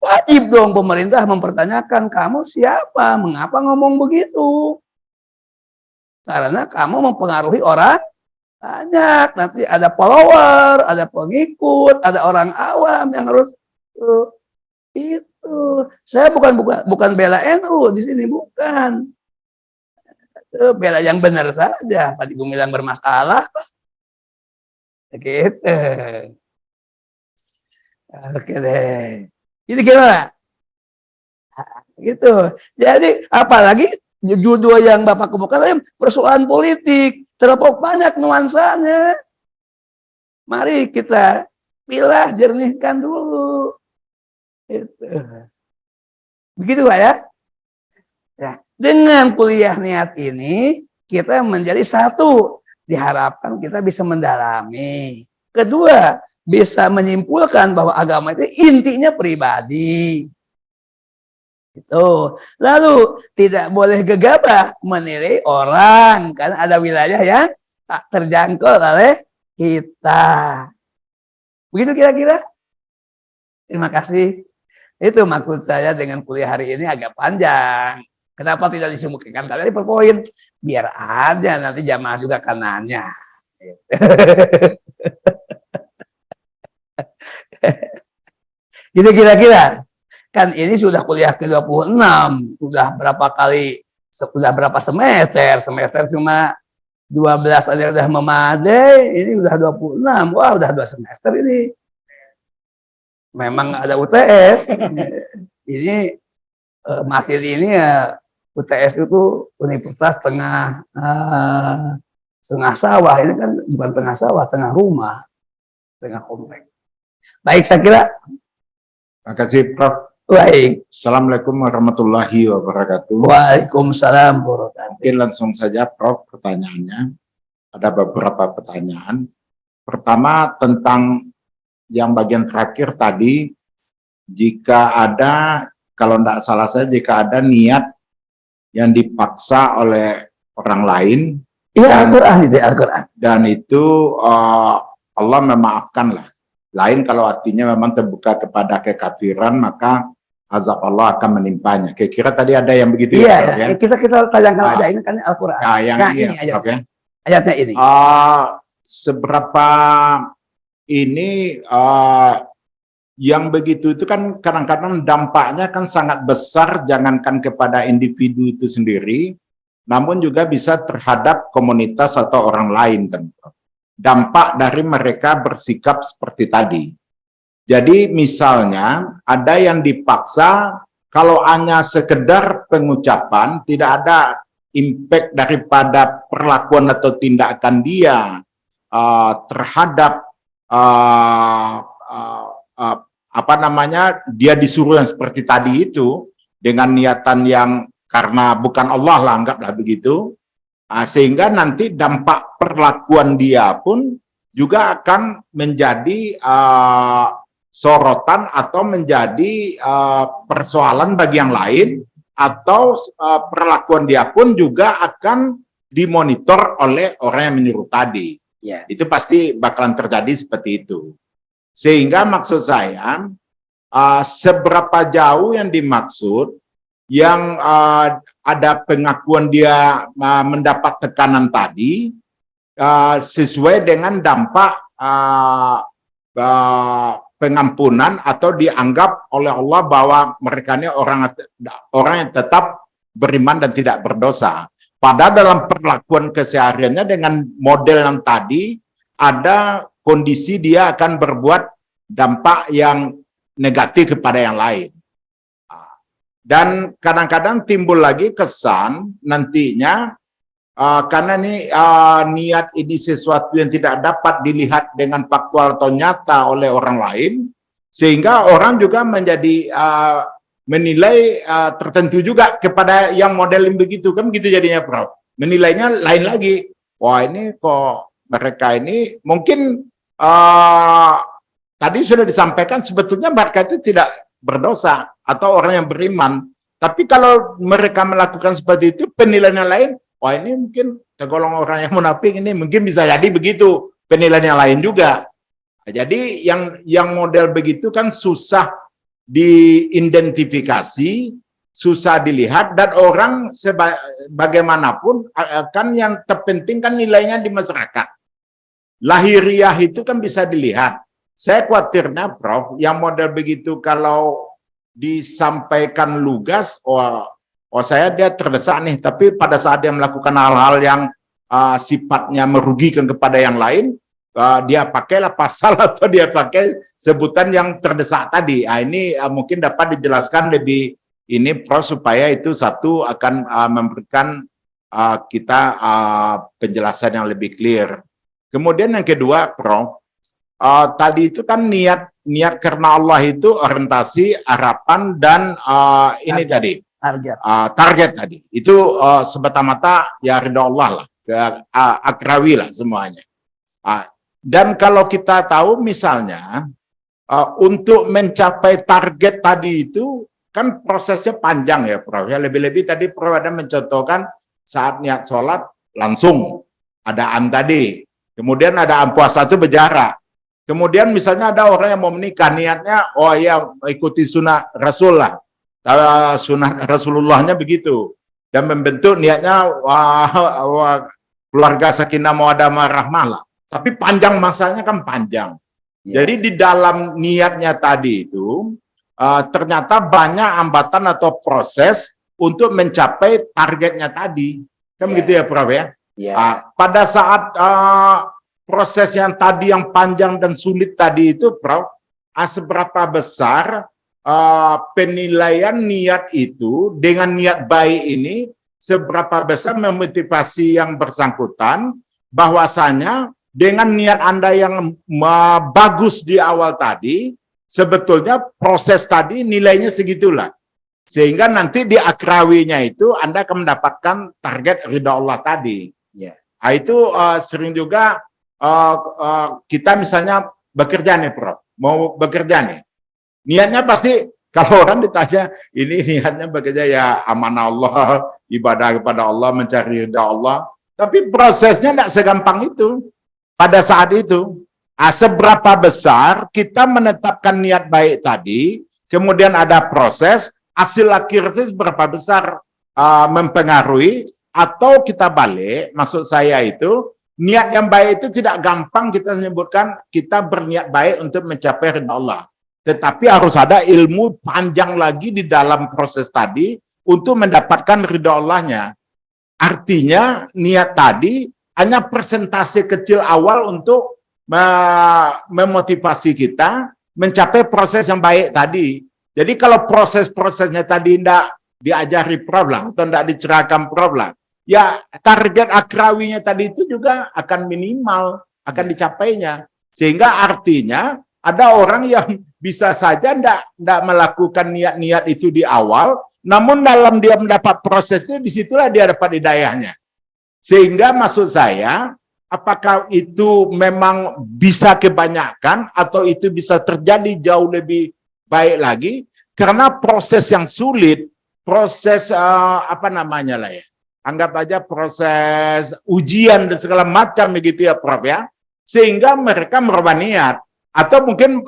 wajib dong pemerintah mempertanyakan, kamu siapa? Mengapa ngomong begitu? Karena kamu mempengaruhi orang banyak. Nanti ada follower, ada pengikut, ada orang awam yang harus itu. Saya bukan bela NU di sini, bukan. Bela yang benar saja. Pak Gumilang bermasalah. Gitu. Oke deh. Jadi gimana? Gitu. Jadi apalagi judul yang Bapak kemukakan persoalan politik, terlalu banyak nuansanya. Mari kita pilah, jernihkan dulu. Itu. Begitu Pak ya? Ya, dengan kuliah niat ini kita menjadi satu, diharapkan kita bisa mendalami. Kedua, bisa menyimpulkan bahwa agama itu intinya pribadi. Itu. Lalu tidak boleh gegabah menilai orang karena ada wilayah yang tak terjangkau oleh kita. Begitu kira-kira? Terima kasih. Itu maksud saya dengan kuliah hari ini agak panjang. Kenapa tidak disebutkan tadi per poin? Biar aja nanti jamaah juga akan nanya. Gitu kira-kira. Kan ini sudah kuliah ke-26, sudah berapa semester? Semester cuma 12 aja udah memadai, ini udah 26. Wah, udah 2 semester ini. Memang ada UTS. Ini masih ini ya, UTS itu universitas tengah sawah. Ini kan bukan tengah sawah, tengah rumah, tengah komplek. Baik, saya kira. Terima kasih, Prof. Baik. Assalamualaikum warahmatullahi wabarakatuh. Waalaikumsalam warahmatullahi wabarakatuh. Mungkin langsung saja, Prof, pertanyaannya. Ada beberapa pertanyaan. Pertama, tentang yang bagian terakhir tadi, jika ada, kalau tidak salah saya, jika ada niat yang dipaksa oleh orang lain, Iya, Al-Quran itu, Al-Quran. Dan itu Allah memaafkan lah. Lain kalau artinya memang terbuka kepada kekafiran, maka azab Allah akan menimpanya. Kira-kira tadi ada yang begitu ya? Ya? Kita tayangkan aja, ini kan Al-Quran. Nah, yang ini ayatnya. Okay. Ayatnya ini. Seberapa ini yang begitu itu kan kadang-kadang dampaknya kan sangat besar, jangankan kepada individu itu sendiri, namun juga bisa terhadap komunitas atau orang lain kan. Dampak dari mereka bersikap seperti tadi. Jadi misalnya ada yang dipaksa Kalau hanya sekedar pengucapan, tidak ada impact daripada perlakuan atau tindakan dia terhadap apa namanya, dia disuruh yang seperti tadi itu dengan niatan yang karena bukan Allah lah, anggaplah begitu, sehingga nanti dampak perlakuan dia pun juga akan menjadi sorotan atau menjadi persoalan bagi yang lain, atau perlakuan dia pun juga akan dimonitor oleh orang yang menyuruh tadi. Ya. Itu pasti bakalan terjadi seperti itu. Sehingga maksud saya, seberapa jauh yang dimaksud, yang ada pengakuan dia mendapat tekanan tadi, sesuai dengan dampak pengampunan atau dianggap oleh Allah bahwa mereka ini orang yang tetap beriman dan tidak berdosa. Padahal dalam perlakuan kesehariannya dengan model yang tadi, ada kondisi dia akan berbuat dampak yang negatif kepada yang lain. Dan kadang-kadang timbul lagi kesan nantinya, karena ini niat ini sesuatu yang tidak dapat dilihat dengan faktual atau nyata oleh orang lain, sehingga orang juga menjadi menilai tertentu juga kepada yang model begitu, kan begitu jadinya, Prof. Menilainya lain lagi. Wah, ini kok mereka ini mungkin tadi sudah disampaikan sebetulnya mereka itu tidak berdosa atau orang yang beriman. Tapi kalau mereka melakukan seperti itu, penilaiannya lain. Wah, ini mungkin tergolong orang yang munafik, ini mungkin bisa jadi begitu penilaian yang lain juga. Nah, jadi yang model begitu kan susah diidentifikasi, susah dilihat, dan orang bagaimanapun kan yang terpenting kan nilainya di masyarakat. Lahiriah itu kan bisa dilihat. Saya khawatirnya, Prof, yang model begitu kalau disampaikan lugas, saya dia terdesak nih, tapi pada saat dia melakukan hal-hal yang sifatnya merugikan kepada yang lain, dia pakailah pasal atau dia pakai sebutan yang terdesak tadi. Ini mungkin dapat dijelaskan lebih ini, Prof, supaya itu satu akan memberikan kita penjelasan yang lebih clear. Kemudian yang kedua, Prof, tadi itu kan niat karena Allah itu orientasi, harapan, dan ini tadi target tadi itu semata-mata ya ridha Allah lah, akrawi lah semuanya. Dan kalau kita tahu misalnya untuk mencapai target tadi itu kan prosesnya panjang ya, Prof. Ya, lebih-lebih tadi Prof ada mencontohkan saat niat sholat langsung ada tadi, kemudian ada puasa itu berjarak. Kemudian misalnya ada orang yang mau menikah, niatnya, oh ya ikuti sunnah Rasul lah, sunnah Rasulullahnya begitu, dan membentuk niatnya keluarga sakinah mawaddah warahmah lah. Tapi panjang masanya kan panjang. Jadi di dalam niatnya tadi itu ternyata banyak hambatan atau proses untuk mencapai targetnya tadi, kan begitu ya, Prof ya. Pada saat proses yang tadi yang panjang dan sulit tadi itu, Prof, seberapa besar penilaian niat itu dengan niat baik ini, seberapa besar memotivasi yang bersangkutan bahwasanya dengan niat Anda yang bagus di awal tadi, sebetulnya proses tadi nilainya segitulah. Sehingga nanti di akrawinya itu Anda akan mendapatkan target ridha Allah tadi. Itu sering juga kita misalnya bekerja nih, Prof, mau bekerja nih, niatnya pasti kalau orang ditanya ini niatnya bekerja ya amanah Allah, ibadah kepada Allah, mencari ridha Allah, tapi prosesnya tidak segampang itu pada saat itu. Seberapa besar kita menetapkan niat baik tadi, kemudian ada proses, hasil akhirnya seberapa besar mempengaruhi, atau kita balik, maksud saya itu niat yang baik itu tidak gampang kita sebutkan kita berniat baik untuk mencapai ridha Allah. Tetapi harus ada ilmu panjang lagi di dalam proses tadi untuk mendapatkan ridha Allahnya. Artinya niat tadi hanya persentase kecil awal untuk memotivasi kita mencapai proses yang baik tadi. Jadi kalau proses-prosesnya tadi tidak diajari Prof lah, atau tidak dicerahkan Prof lah, ya target akrawinya tadi itu juga akan minimal, akan dicapainya. Sehingga artinya ada orang yang bisa saja tidak melakukan niat-niat itu di awal, namun dalam dia mendapat prosesnya, disitulah dia dapat hidayahnya. Sehingga maksud saya, apakah itu memang bisa kebanyakan atau itu bisa terjadi jauh lebih baik lagi, karena proses yang sulit, proses apa namanya lah ya, anggap aja proses ujian dan segala macam begitu ya Prof ya, sehingga mereka merubah niat atau mungkin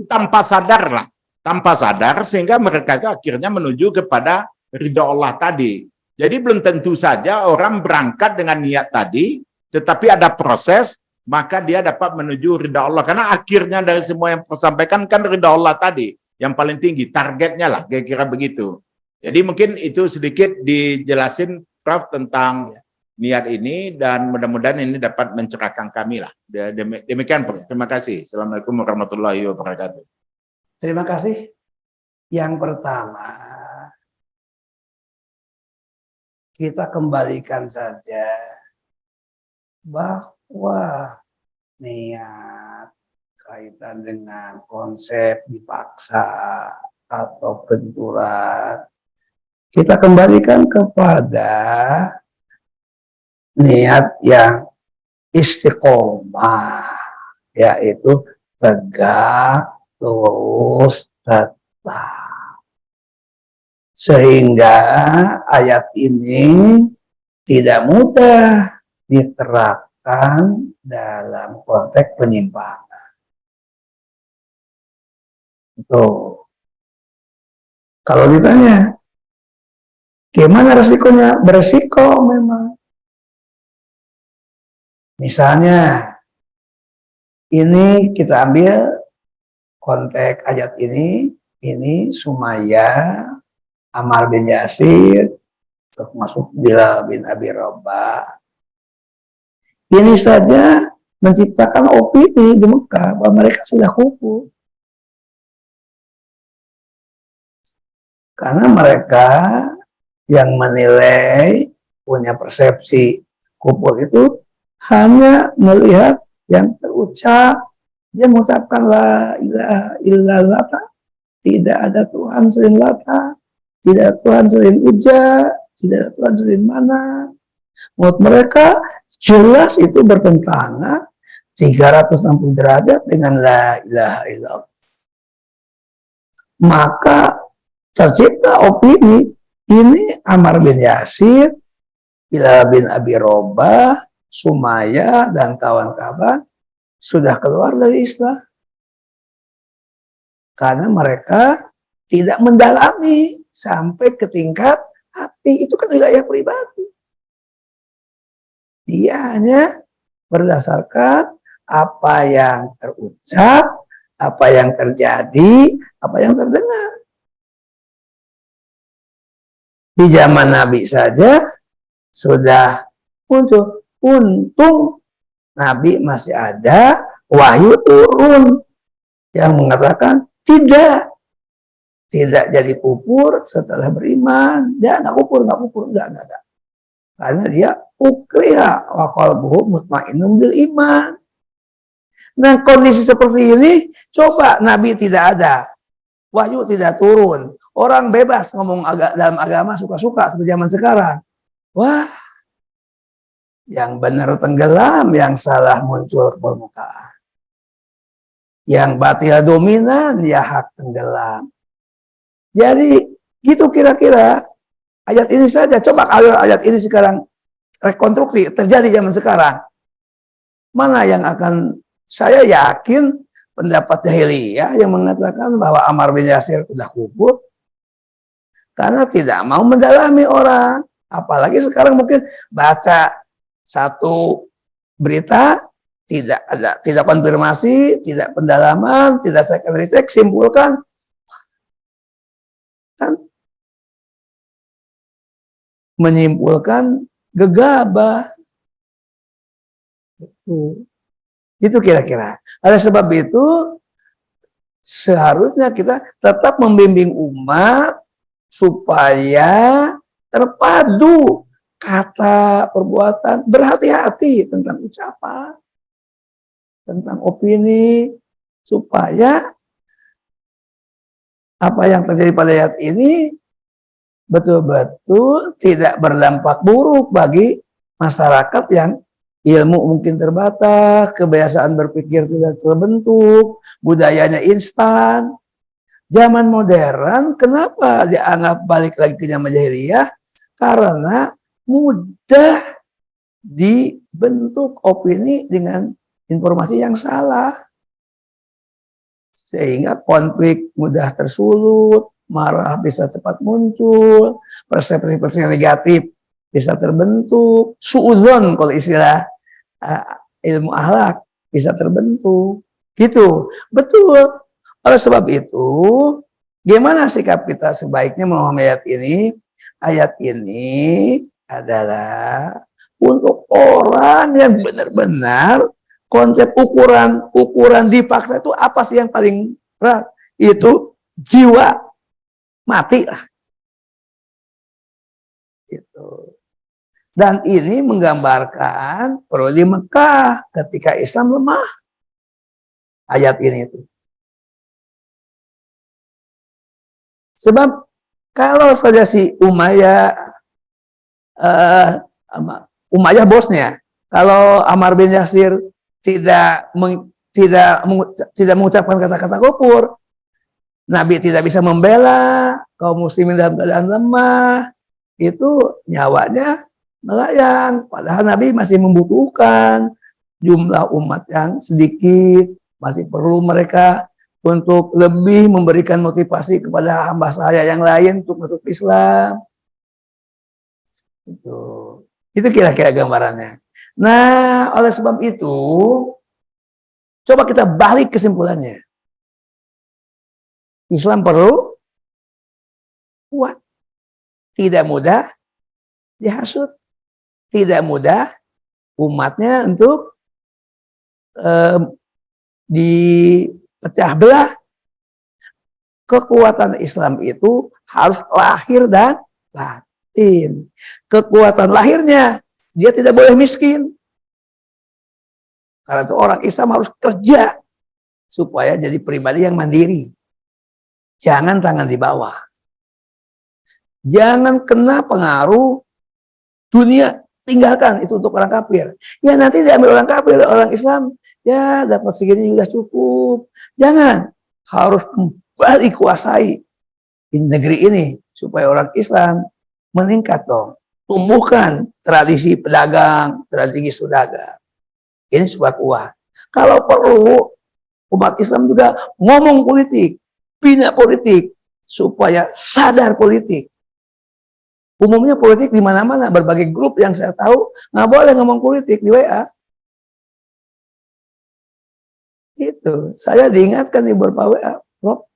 tanpa sadar lah, tanpa sadar sehingga mereka akhirnya menuju kepada ridha Allah tadi. Jadi belum tentu saja orang berangkat dengan niat tadi, tetapi ada proses, maka dia dapat menuju ridha Allah. Karena akhirnya dari semua yang saya sampaikan kan ridha Allah tadi, yang paling tinggi, targetnya lah, kira-kira begitu. Jadi mungkin itu sedikit dijelasin Prof tentang niat ini, dan mudah-mudahan ini dapat mencerahkan kami lah. Demikian Prof. Terima kasih. Assalamualaikum warahmatullahi wabarakatuh. Terima kasih. Yang pertama, kita kembalikan saja bahwa niat kaitan dengan konsep dipaksa atau benturan, kita kembalikan kepada niat yang istiqomah, yaitu tegak, lurus, tetap. Sehingga ayat ini tidak mudah diterapkan dalam konteks penyimpangan. Tuh. Kalau ditanya, gimana resikonya? Beresiko memang. Misalnya, ini kita ambil konteks ayat ini Sumayyah, Ammar bin Yasir, termasuk Bilal bin Abi Rabah. Ini saja menciptakan opini di Mekah bahwa mereka sudah kufur. Karena mereka yang menilai, punya persepsi kufur itu hanya melihat yang terucap. Dia mengucapkan la ilaha illallah, tidak ada Tuhan selain Lata, tidak ada Tuhan selain Uja, tidak ada Tuhan selain Mana. Menurut mereka jelas itu bertentangan 360 derajat dengan la ilaha illallah. Maka tercipta opini, ini Ammar bin Yasir, Bilal bin Abi Rabah, Sumayyah, dan kawan-kawan sudah keluar dari Islam. Karena mereka tidak mendalami sampai ke tingkat hati. Itu kan wilayah pribadi. Dia hanya berdasarkan apa yang terucap, apa yang terjadi, apa yang terdengar. Di zaman Nabi saja sudah muncul. Untung Nabi masih ada wahyu turun yang mengatakan tidak jadi kufur setelah beriman. Dia nggak kufur, enggak. Karena dia ukriha wa qalbuhu mutmainnun bil iman. Nah, kondisi seperti ini, coba Nabi tidak ada, wahyu tidak turun, orang bebas ngomong dalam agama suka-suka seperti zaman sekarang. Wah, yang benar tenggelam, yang salah muncul ke permukaan. Yang batil dominan, ya hak tenggelam. Jadi, gitu kira-kira ayat ini saja. Coba kalau ayat ini sekarang rekonstruksi, terjadi zaman sekarang. Mana yang akan, saya yakin pendapat jahiliyah yang mengatakan bahwa Ammar bin Yasir sudah kufur. Karena tidak mau mendalami orang. Apalagi sekarang mungkin baca satu berita, tidak konfirmasi, tidak pendalaman, tidak secondary check, simpulkan kan menyimpulkan gegabah. Itu kira-kira. Oleh sebab itu seharusnya kita tetap membimbing umat supaya terpadu kata, perbuatan, berhati-hati tentang ucapan, tentang opini, supaya apa yang terjadi pada ayat ini betul-betul tidak berdampak buruk bagi masyarakat yang ilmu mungkin terbatas, kebiasaan berpikir tidak terbentuk, budayanya instan. Zaman modern, kenapa dianggap balik lagi ke zaman jahiliyah? Karena mudah dibentuk opini dengan informasi yang salah. Sehingga konflik mudah tersulut, marah bisa cepat muncul, persepsi-persepsi negatif bisa terbentuk, suudzon kalau istilah ilmu akhlak bisa terbentuk. Gitu. Betul. Oleh sebab itu, gimana sikap kita sebaiknya memahami ayat ini? Ayat ini adalah untuk orang yang benar-benar konsep ukuran dipaksa itu apa sih yang paling berat? Itu jiwa mati lah. Gitu. Dan ini menggambarkan perlu di Mekah ketika Islam lemah. Ayat ini itu. Sebab kalau saja si Umayyah bosnya, kalau Ammar bin Yasir tidak mengucapkan kata-kata kufur, Nabi tidak bisa membela kaum muslimin dalam keadaan lemah, itu nyawanya melayang. Padahal Nabi masih membutuhkan jumlah umat yang sedikit, masih perlu mereka untuk lebih memberikan motivasi kepada hamba saya yang lain untuk masuk Islam. Itu kira-kira gambarannya. Nah, oleh sebab itu, coba kita balik kesimpulannya. Islam perlu kuat, tidak mudah dihasut, tidak mudah umatnya untuk dipecah belah. Kekuatan Islam itu harus lahir dan batin. Kekuatan lahirnya, dia tidak boleh miskin. Karena itu orang Islam harus kerja supaya jadi pribadi yang mandiri. Jangan tangan di bawah. Jangan kena pengaruh dunia. Tinggalkan itu untuk orang kafir. Ya nanti diambil orang kafir, orang Islam. Ya dapat segini sudah cukup. Jangan. Harus kembali kuasai negeri ini. Supaya orang Islam meningkat dong. Tumbuhkan tradisi pedagang, tradisi pedagang. Ini supaya kuat. Kalau perlu, umat Islam juga ngomong politik. Bina politik. Supaya sadar politik. Umumnya politik di mana-mana, berbagai grup yang saya tahu nggak boleh ngomong politik di WA. Itu saya diingatkan di beberapa WA, Prof,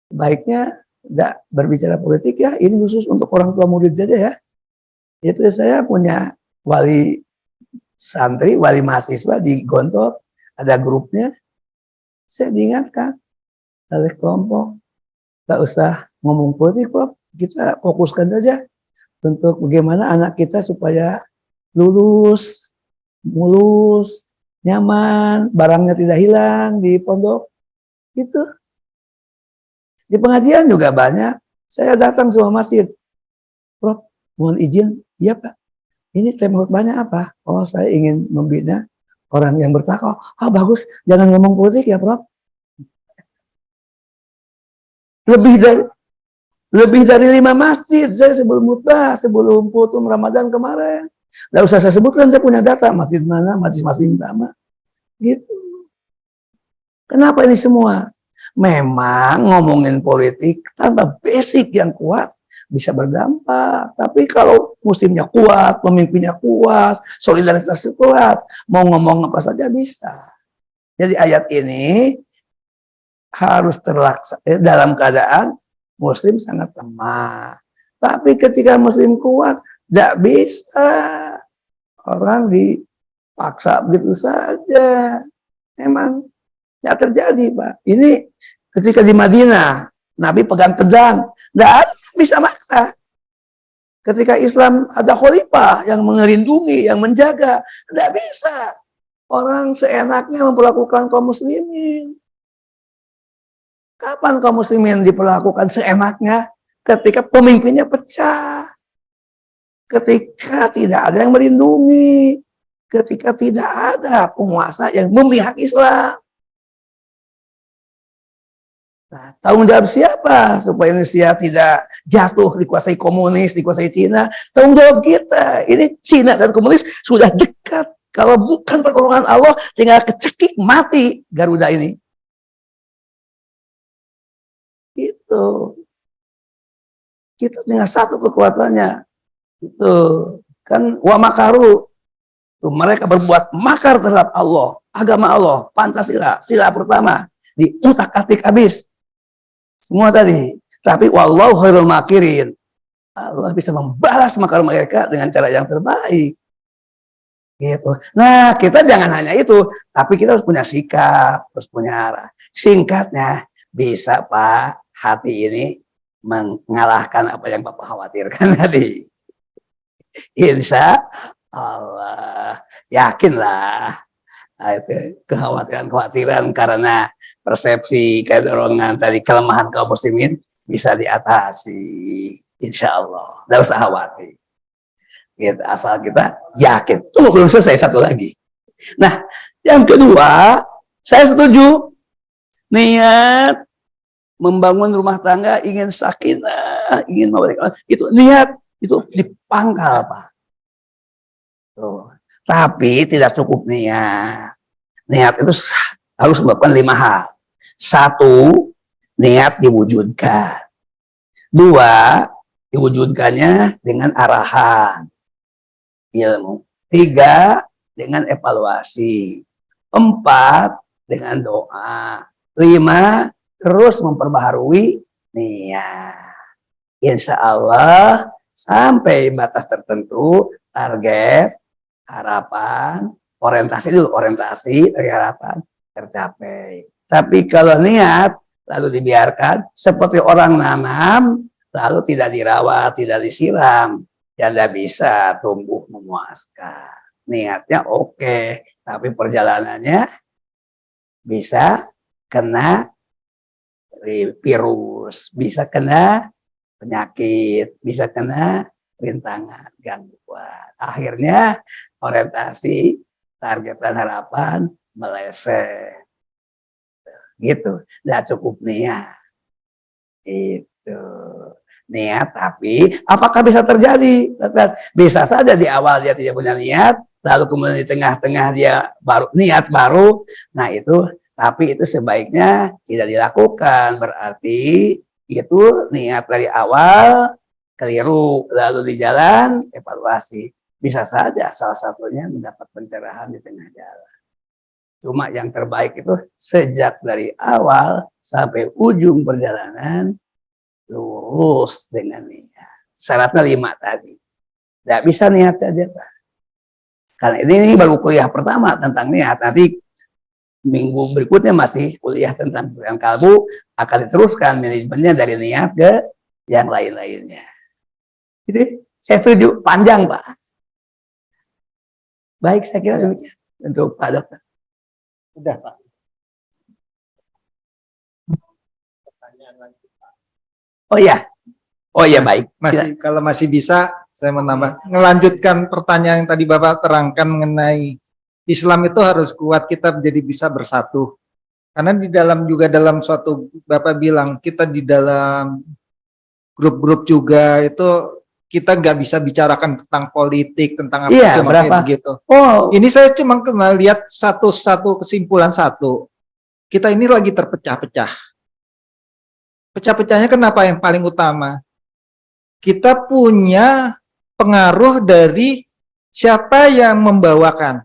baiknya nggak berbicara politik ya. Ini khusus untuk orang tua murid saja ya. Itu saya punya wali santri, wali mahasiswa di Gontor, ada grupnya. Saya diingatkan oleh kelompok, nggak usah ngomong politik, Prof. Kita fokuskan saja untuk bagaimana anak kita supaya lulus, mulus, nyaman, barangnya tidak hilang di pondok. Itu. Di pengajian juga banyak. Saya datang semua masjid. Prof, mohon izin. Iya Pak. Ini tema khutbahnya apa? Oh, saya ingin membina orang yang bertakwa. Ah, bagus. Jangan ngomong politik ya, Prof. Lebih dari 5 masjid saya sebelum khutbah, sebelum putum Ramadan kemarin. Nggak usah saya sebutkan, saya punya data masjid mana, masjid-masjid utama. Gitu. Kenapa ini semua? Memang ngomongin politik tanpa basic yang kuat bisa berdampak. Tapi kalau muslimnya kuat, pemimpinnya kuat, solidaritasnya kuat, mau ngomong apa saja bisa. Jadi ayat ini harus terlaksana dalam keadaan Muslim sangat lemah. Tapi ketika Muslim kuat, tidak bisa. Orang dipaksa begitu saja. Memang tidak terjadi, Pak. Ini Ketika di Madinah, Nabi pegang pedang, tidak ada yang bisa maksa. Ketika Islam ada khalifah yang melindungi, yang menjaga, tidak bisa orang seenaknya memperlakukan kaum muslimin. Kapan kaum muslimin diperlakukan seenaknya? Ketika pemimpinnya pecah, ketika tidak ada yang melindungi, ketika tidak ada penguasa yang memihak Islam. Nah, tanggung jawab siapa supaya Indonesia tidak jatuh dikuasai komunis, dikuasai Cina? Tanggung jawab kita. Ini Cina dan komunis sudah dekat. Kalau bukan pertolongan Allah, tinggal kecekik mati Garuda ini. Itu. Kita tinggal satu kekuatannya. Itu kan wa makaru. Tuh, mereka berbuat makar terhadap Allah, agama Allah, Pancasila, sila pertama diutak-atik habis. Semua tadi. Tapi wallahu khairul makirin. Allah bisa membalas makar mereka dengan cara yang terbaik. Gitu. Nah, kita jangan hanya itu, tapi kita harus punya sikap, harus punya arah. Singkatnya, bisa Pak, hati ini mengalahkan apa yang Bapak khawatirkan tadi. Insya Allah, yakinlah. Itu kekhawatiran-kekhawatiran karena persepsi kedorongan tadi kelemahan kaum muslimin bisa diatasi, insya Allah. Tidak usah khawatir. Gitu, asal kita yakin. Tunggu, belum selesai satu lagi. Nah, yang kedua, saya setuju niat membangun rumah tangga, ingin sakinah, ingin memberikan itu niat itu dipangkal, Pak. Tuh. Tapi tidak cukup niat. Niat itu harus melakukan 5 hal. 1, niat diwujudkan. 2, diwujudkannya dengan arahan ilmu. 3, dengan evaluasi. 4, dengan doa. 5, terus memperbaharui niat. Insya Allah sampai batas tertentu, target, harapan, orientasi dulu, orientasi dari harapan tercapai. Tapi kalau niat lalu dibiarkan seperti orang nanam lalu tidak dirawat, tidak disiram, ya tidak bisa tumbuh memuaskan. Niatnya oke, tapi perjalanannya bisa kena virus, bisa kena penyakit, bisa kena rintangan, gangguan. Akhirnya orientasi, target dan harapan meleset. Gitu. Nggak cukup niat. Itu. Niat, tapi apakah bisa terjadi? Bisa saja di awal dia tidak punya niat, lalu kemudian di tengah-tengah dia baru niat baru. Nah itu, tapi itu sebaiknya tidak dilakukan. Berarti itu niat dari awal keliru, lalu di jalan evaluasi. Bisa saja salah satunya mendapat pencerahan di tengah jalan. Cuma yang terbaik itu sejak dari awal sampai ujung perjalanan lurus dengan niat. Syaratnya 5 tadi. Tidak bisa niat saja, Pak. Karena ini baru kuliah pertama tentang niat. Nanti minggu berikutnya masih kuliah tentang yang kalbu, akan diteruskan manajemennya dari niat ke yang lain-lainnya. Jadi saya setuju, panjang Pak. Baik, saya kira demikian untuk Pak Dokter. Udah Pak. Oh iya baik. Kalau masih bisa, saya menambah melanjutkan pertanyaan yang tadi Bapak terangkan mengenai Islam itu harus kuat, kita jadi bisa bersatu. Karena di dalam juga dalam suatu Bapak bilang kita di dalam grup-grup juga itu kita nggak bisa bicarakan tentang politik, tentang apa iya, kayak begitu. Oh, ini saya cuma kenal lihat satu kesimpulan satu. Kita ini lagi terpecah-pecah. Pecah-pecahnya kenapa? Yang paling utama, kita punya pengaruh dari siapa yang membawakan,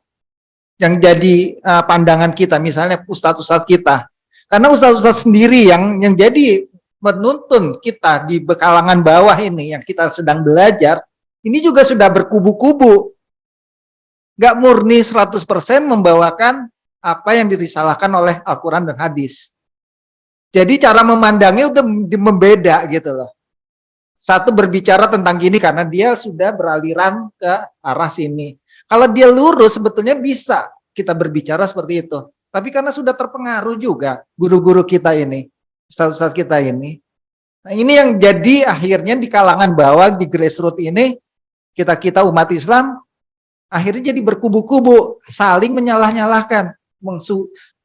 yang jadi pandangan kita, misalnya ustadz-ustadz kita. Karena ustadz-ustadz sendiri yang jadi menuntun kita di kalangan bawah ini, yang kita sedang belajar, ini juga sudah berkubu-kubu. Nggak murni 100% membawakan apa yang dirisalahkan oleh Al-Quran dan hadis. Jadi cara memandangnya udah membeda gitu loh. Satu berbicara tentang gini karena dia sudah beraliran ke arah sini. Kalau dia lurus sebetulnya bisa kita berbicara seperti itu. Tapi karena sudah terpengaruh juga guru-guru kita ini, ustaz-ustaz kita ini. Nah, ini yang jadi akhirnya di kalangan bawah di grassroots ini kita umat Islam akhirnya jadi berkubu-kubu, saling menyalah-nyalahkan,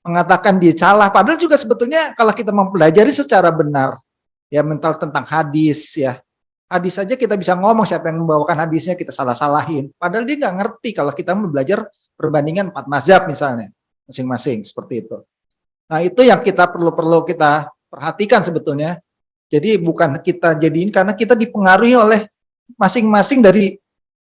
mengatakan dia salah. Padahal juga sebetulnya kalau kita mempelajari secara benar, ya mental tentang hadis, ya hadis saja kita bisa ngomong siapa yang membawakan hadisnya kita salah-salahin. Padahal dia nggak ngerti kalau kita belajar perbandingan 4 mazhab misalnya, masing-masing seperti itu. Nah itu yang kita perlu kita perhatikan sebetulnya. Jadi bukan kita jadiin karena kita dipengaruhi oleh masing-masing dari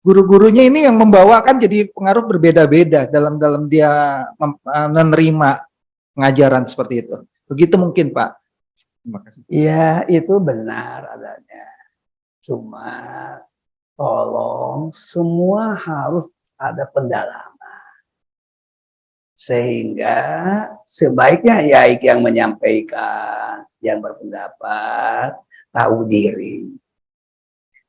guru-gurunya ini yang membawakan jadi pengaruh berbeda-beda dalam dia menerima pengajaran seperti itu. Begitu mungkin Pak. Terima kasih. Iya, itu benar adanya. Cuma tolong semua harus ada pendalaman. Sehingga sebaiknya yaik yang menyampaikan, yang berpendapat, tahu diri.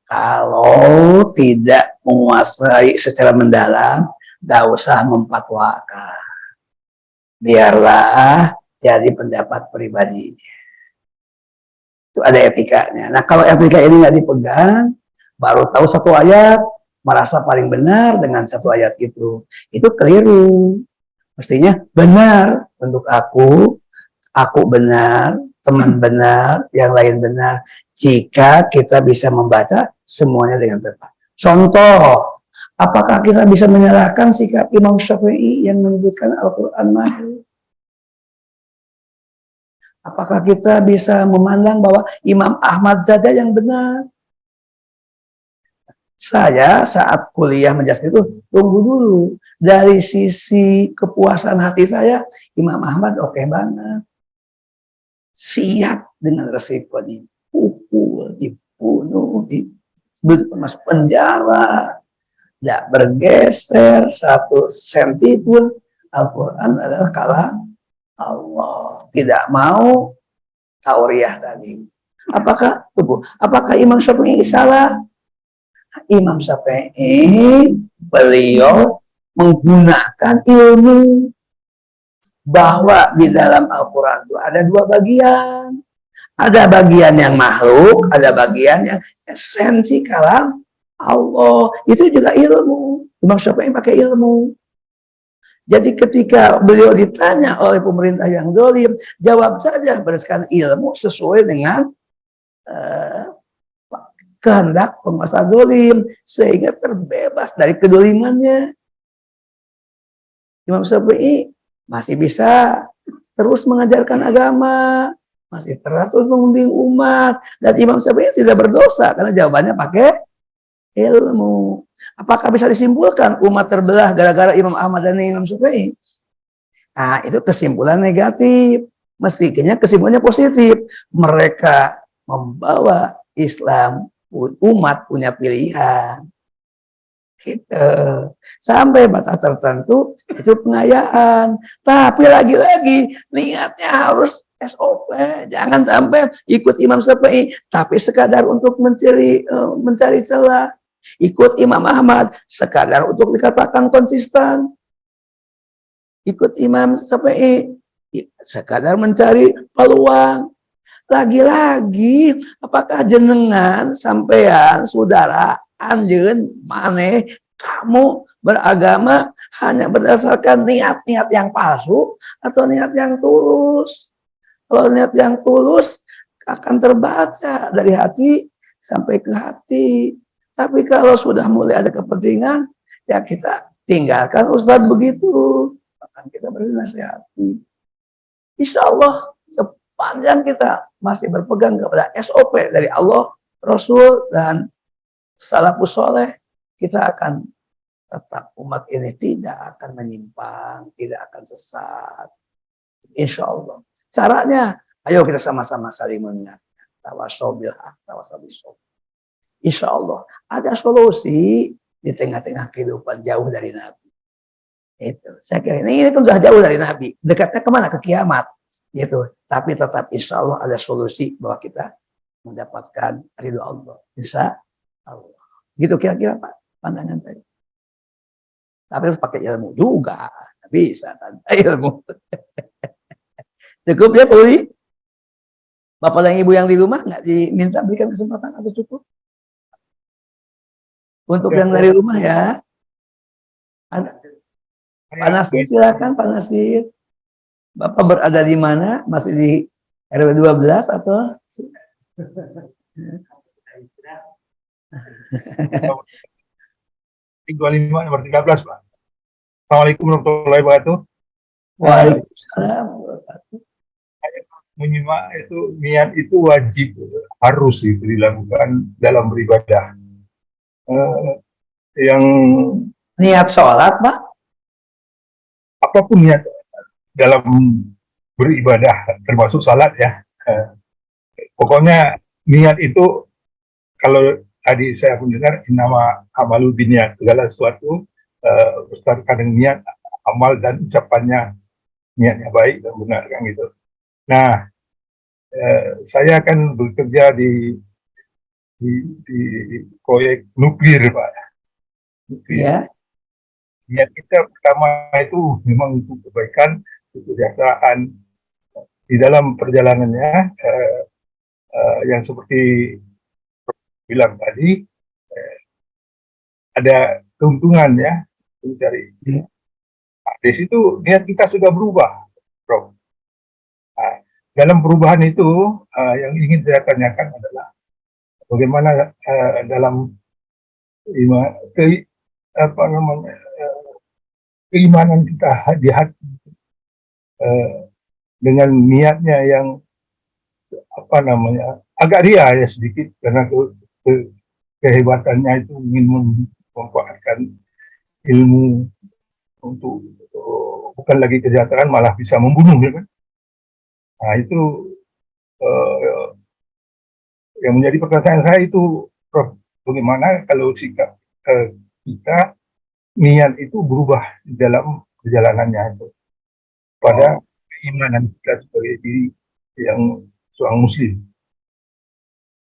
Kalau tidak menguasai secara mendalam, tidak usah mempatwakan. Biarlah jadi pendapat pribadi. Itu ada etikanya. Nah kalau etika ini nggak dipegang, baru tahu satu ayat, merasa paling benar dengan satu ayat itu keliru. Mestinya benar untuk aku benar, teman benar, yang lain benar. Jika kita bisa membaca semuanya dengan tepat. Contoh, apakah kita bisa menyalahkan sikap Imam Syafi'i yang menyebutkan Al-Quran makhluk? Apakah kita bisa memandang bahwa Imam Ahmad saja yang benar? Saya saat kuliah menjelaskan itu, tunggu dulu. Dari sisi kepuasan hati saya, Imam Ahmad oke banget. Siap dengan resiko dipukul, dibunuh, masuk penjara, tidak bergeser 1 senti pun. Al-Quran adalah kalam Allah. Tidak mau tauriah tadi. Apakah Imam Syafi'i salah? Imam Syafi'i beliau menggunakan ilmu bahwa di dalam Al-Quran itu ada 2 bagian. Ada bagian yang makhluk, ada bagian yang esensi kalam Allah. Itu juga ilmu. Imam Syafi'i pakai ilmu. Jadi ketika beliau ditanya oleh pemerintah yang zalim, jawab saja berdasarkan ilmu sesuai dengan kehendak penguasa zalim, sehingga terbebas dari kedolimannya. Imam Syafi'i masih bisa terus mengajarkan agama, masih terus membimbing umat, dan Imam Syafi'i tidak berdosa karena jawabannya pakai ilmu. Apakah bisa disimpulkan umat terbelah gara-gara Imam Ahmad dan Imam Syafi'i? Nah, itu kesimpulan negatif. Mestinya kesimpulannya positif. Mereka membawa Islam, umat punya pilihan. Gitu. Sampai batas tertentu itu pengayaan. Tapi lagi-lagi niatnya harus SOP. Jangan sampai ikut Imam Syafi'i tapi sekadar untuk mencari celah. Ikut Imam Ahmad sekadar untuk dikatakan konsisten. Ikut Imam Syafi'i sekadar mencari peluang. Lagi-lagi apakah jenengan sampean saudara anjeun maneh kamu beragama hanya berdasarkan niat-niat yang palsu atau niat yang tulus? Kalau niat yang tulus akan terbaca dari hati sampai ke hati. Tapi kalau sudah mulai ada kepentingan, ya kita tinggalkan Ustaz begitu. Akan kita bernasihati. Insya Allah sepanjang kita masih berpegang kepada SOP dari Allah, Rasul, dan salafus soleh, kita akan tetap umat ini tidak akan menyimpang, tidak akan sesat. Insya Allah. Caranya, ayo kita sama-sama saling mengingatkan. Tawasau bil haq, tawasau bis sabr. Insya Allah ada solusi di tengah-tengah kehidupan jauh dari Nabi. Itu. Saya kira ini kan sudah jauh dari Nabi. Dekatnya kemana? Ke kiamat. Gitu. Tapi tetap insya Allah ada solusi bahwa kita mendapatkan ridho Allah. Insya Allah. Gitu kira-kira Pak pandangan saya. Tapi harus pakai ilmu juga. Bisa tanpa ilmu. Cukup ya Pak Uli? Bapak dan Ibu yang di rumah nggak diminta berikan kesempatan atau cukup? Untuk yang dari rumah ya. Pak Nasir silakan Pak Nasir. Bapak berada di mana? Masih di RW 12 atau? Di 25 nomor 13, Pak. Assalamualaikum warahmatullahi wabarakatuh. Waalaikumsalam. Menyimak itu, niat itu wajib, harus itu dilakukan dalam beribadah. Yang Niat sholat Pak? apapun niat dalam beribadah, termasuk salat ya. Pokoknya niat itu, kalau tadi saya pun dengar, nama amalu biniat, segala sesuatu berdasarkan dengan niat, amal dan ucapannya, niatnya baik dan benar kan gitu. Nah, saya akan bekerja di proyek nuklir Pak. Nuklir. Ya. Niat kita pertama itu memang untuk kebaikan, untuk kesejahteraan. Di dalam perjalanannya yang seperti bilang tadi, ada keuntungan ya mencari. Nah, di situ niat kita sudah berubah, Prof. Nah, dalam perubahan itu yang ingin saya tanyakan adalah bagaimana dalam keimanan kita di hati dengan niatnya yang agak ria ya sedikit, karena kehebatannya itu ingin memanfaatkan ilmu untuk bukan lagi kesejahteraan, malah bisa membunuh ya kan? Nah itu yang menjadi pertanyaan saya itu, Prof, bagaimana kalau sikap kita, niat itu berubah di dalam perjalanannya itu pada keimanan kita sebagai diri yang seorang muslim.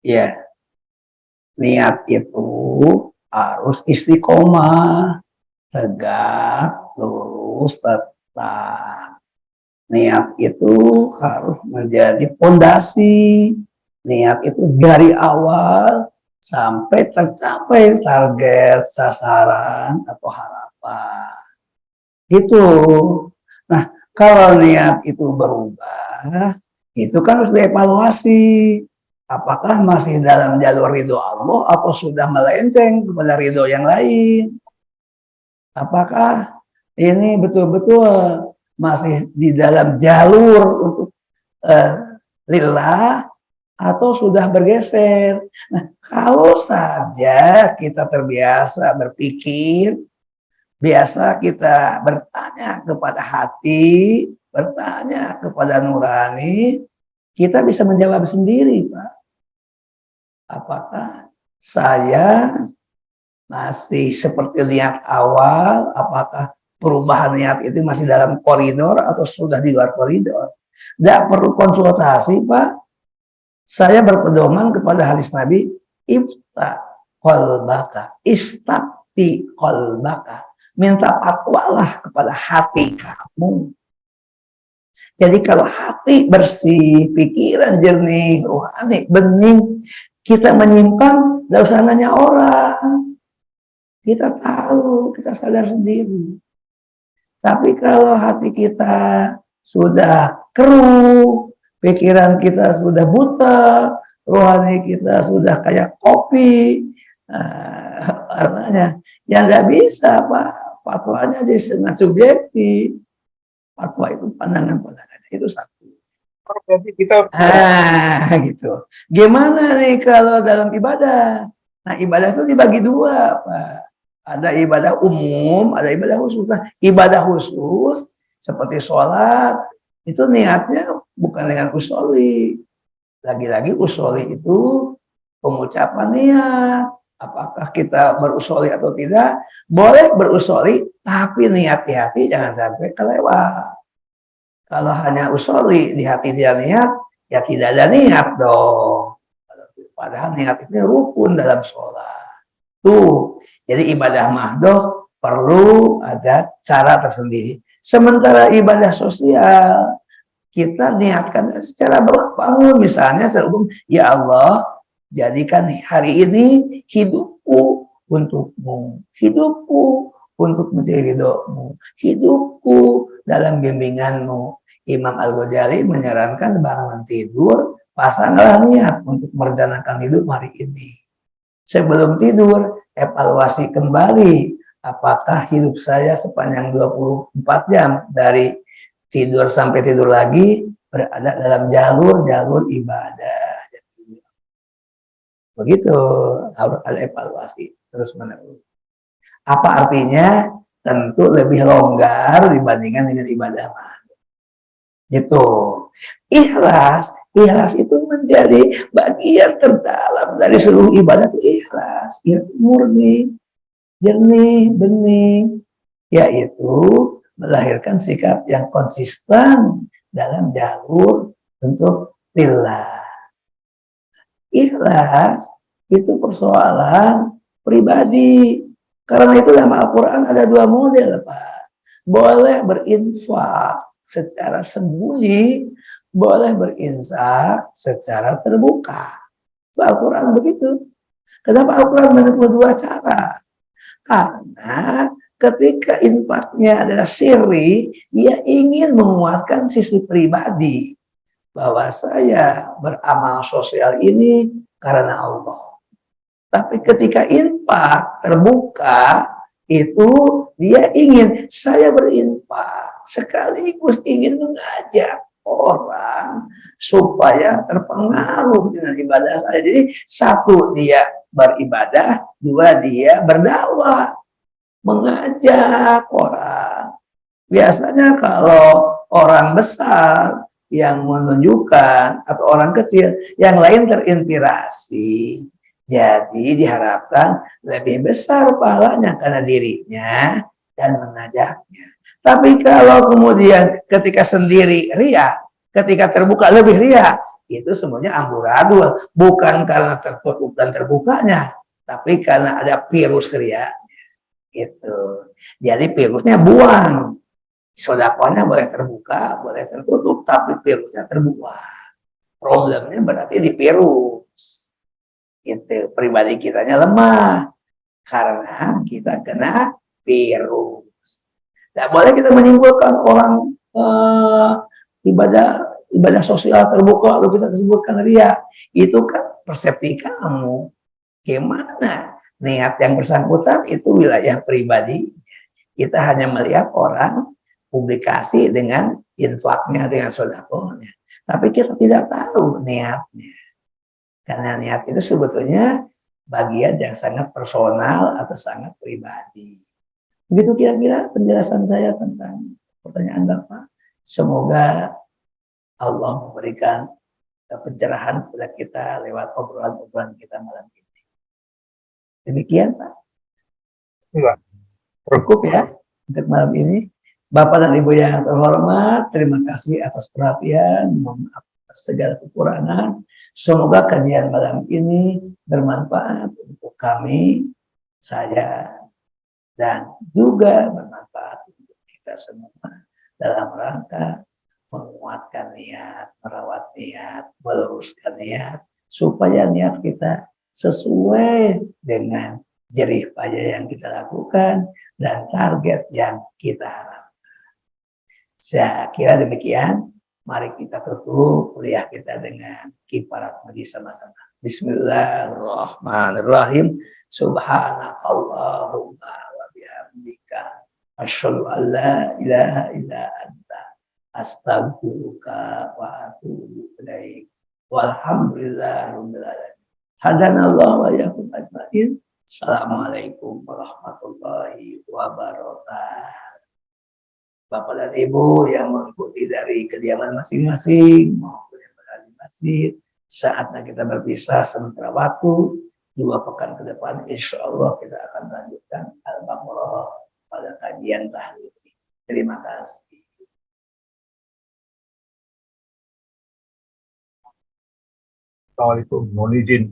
Ya, niat itu harus istiqomah, tegak, lurus, tetap. Niat itu harus menjadi pondasi. Niat itu dari awal sampai tercapai target, sasaran, atau harapan. Gitu. Nah, kalau niat itu berubah, itu kan harus dievaluasi. Apakah masih dalam jalur ridho Allah atau sudah melenceng kepada ridho yang lain? Apakah ini betul-betul masih di dalam jalur untuk lillah atau sudah bergeser? Nah, kalau saja kita terbiasa berpikir, biasa kita bertanya kepada hati, bertanya kepada nurani, kita bisa menjawab sendiri, Pak. Apakah saya masih seperti niat awal? Apakah perubahan niat itu masih dalam koridor atau sudah di luar koridor? Tidak perlu konsultasi, Pak. Saya berpedoman kepada hadis Nabi, ifta qalbaka, istafti qalbaka. Minta fatwalah kepada hati kamu. Jadi kalau hati bersih, pikiran jernih, rohani bening, kita menyimpang, tidak usah nanya orang. Kita tahu, kita sadar sendiri. Tapi kalau hati kita sudah keruh, pikiran kita sudah buta, rohani kita sudah kayak kopi, warnanya, ya nggak bisa Pak. Fatwanya jadi sangat subjektif. Fatwa itu pandangan-pandangannya, itu satu. Berarti kita Gitu. Gimana nih kalau dalam ibadah? Nah, ibadah itu dibagi dua, Pak. Ada ibadah umum, ada ibadah khusus. Nah, ibadah khusus seperti sholat, itu niatnya bukan dengan usoli. Lagi-lagi usoli itu pengucapan niat. Apakah kita berusoli atau tidak? Boleh berusoli, tapi niat di hati jangan sampai kelewat. Kalau hanya usolli, di hati tidak niat, ya tidak ada niat dong. Padahal niat itu rukun dalam sholat. Tuh, jadi ibadah mahdoh perlu ada cara tersendiri. Sementara ibadah sosial, kita niatkan secara bangun. Misalnya, ya Allah, jadikan hari ini hidupku untukmu. Hidupku untuk mencari ridhomu. Hidupku dalam bimbinganmu. Imam Al-Ghazali menyarankan bangun tidur, pasanglah niat untuk merencanakan hidup hari ini. Sebelum tidur, evaluasi kembali apakah hidup saya sepanjang 24 jam dari tidur sampai tidur lagi berada dalam jalur ibadah. Begitu harus ada evaluasi terus menerus. Apa artinya? Tentu lebih longgar dibandingkan dengan ibadah mahdoh. Gitu. Ikhlas itu menjadi bagian terdalam dari seluruh ibadah itu ikhlas. Murni, jernih, bening, yaitu melahirkan sikap yang konsisten dalam jalur untuk lillah. Ikhlas itu persoalan pribadi. Karena itu dalam Al-Quran ada dua model, Pak. Boleh berinfak secara sembunyi, boleh berinfak secara terbuka. Itu Al-Quran begitu. Kenapa Al-Quran menempuh dua cara? Karena ketika infaknya adalah sirri, dia ingin menguatkan sisi pribadi. Bahwa saya beramal sosial ini karena Allah. Tapi ketika infak terbuka, itu dia ingin saya berinfak sekaligus ingin mengajak orang supaya terpengaruh dengan ibadah saya. Jadi satu, dia beribadah, dua, dia berdakwah, mengajak orang. Biasanya kalau orang besar yang menunjukkan atau orang kecil, yang lain terinspirasi. Jadi diharapkan lebih besar pahalanya karena dirinya dan mengajaknya. Tapi kalau kemudian ketika sendiri ria, ketika terbuka lebih ria, itu semuanya amburadul. Bukan karena tertutup dan terbukanya, tapi karena ada virus ria. Itu. Jadi virusnya buang. Sodakohnya boleh terbuka, boleh tertutup, tapi virusnya terbuang. Problemnya berarti di virus. Itu pribadi kitanya lemah karena kita kena virus. Tidak boleh kita menyimpulkan orang ibadah sosial terbuka lalu kita sebutkan ria. Itu kan persepsi kamu. Gimana niat yang bersangkutan itu wilayah pribadi. Kita hanya melihat orang publikasi dengan infaknya, dengan sodakohnya. Tapi kita tidak tahu niatnya. Karena niat itu sebetulnya bagian yang sangat personal atau sangat pribadi. Begitu kira-kira penjelasan saya tentang pertanyaan Bapak. Semoga Allah memberikan pencerahan kepada kita lewat obrolan-obrolan kita malam ini. Demikian Pak. Cukup ya untuk malam ini. Bapak dan Ibu yang terhormat, terima kasih atas perhatian. Mohon maaf atas segala kekurangan. Semoga kajian malam ini bermanfaat untuk kami, saya, dan juga bermanfaat untuk kita semua dalam rangka menguatkan niat, merawat niat, meluruskan niat, supaya niat kita sesuai dengan jerih payah yang kita lakukan dan target yang kita harapkan. Saya kira demikian. Mari kita tutup kuliah kita dengan kifarat majlis sama-sama. Bismillahirrahmanirrahim. Subhanakallahumma wa bihamdika asyhadu an la ilaha illa anta astaghfiruka wa atubu ilaik. Walhamdulillahirabbil alamin. Hadanallahu wa iyyakum ajmain. Assalamualaikum warahmatullahi wabarakatuh. Bapak dan Ibu yang mengikuti dari kediaman masing-masing maupun yang berada di masjid, saatnya kita berpisah sementara waktu 2 pekan ke depan, insya Allah kita akan melanjutkan Al-Baqarah pada kajian tahlil. Terima kasih. Assalamualaikum, mohon izin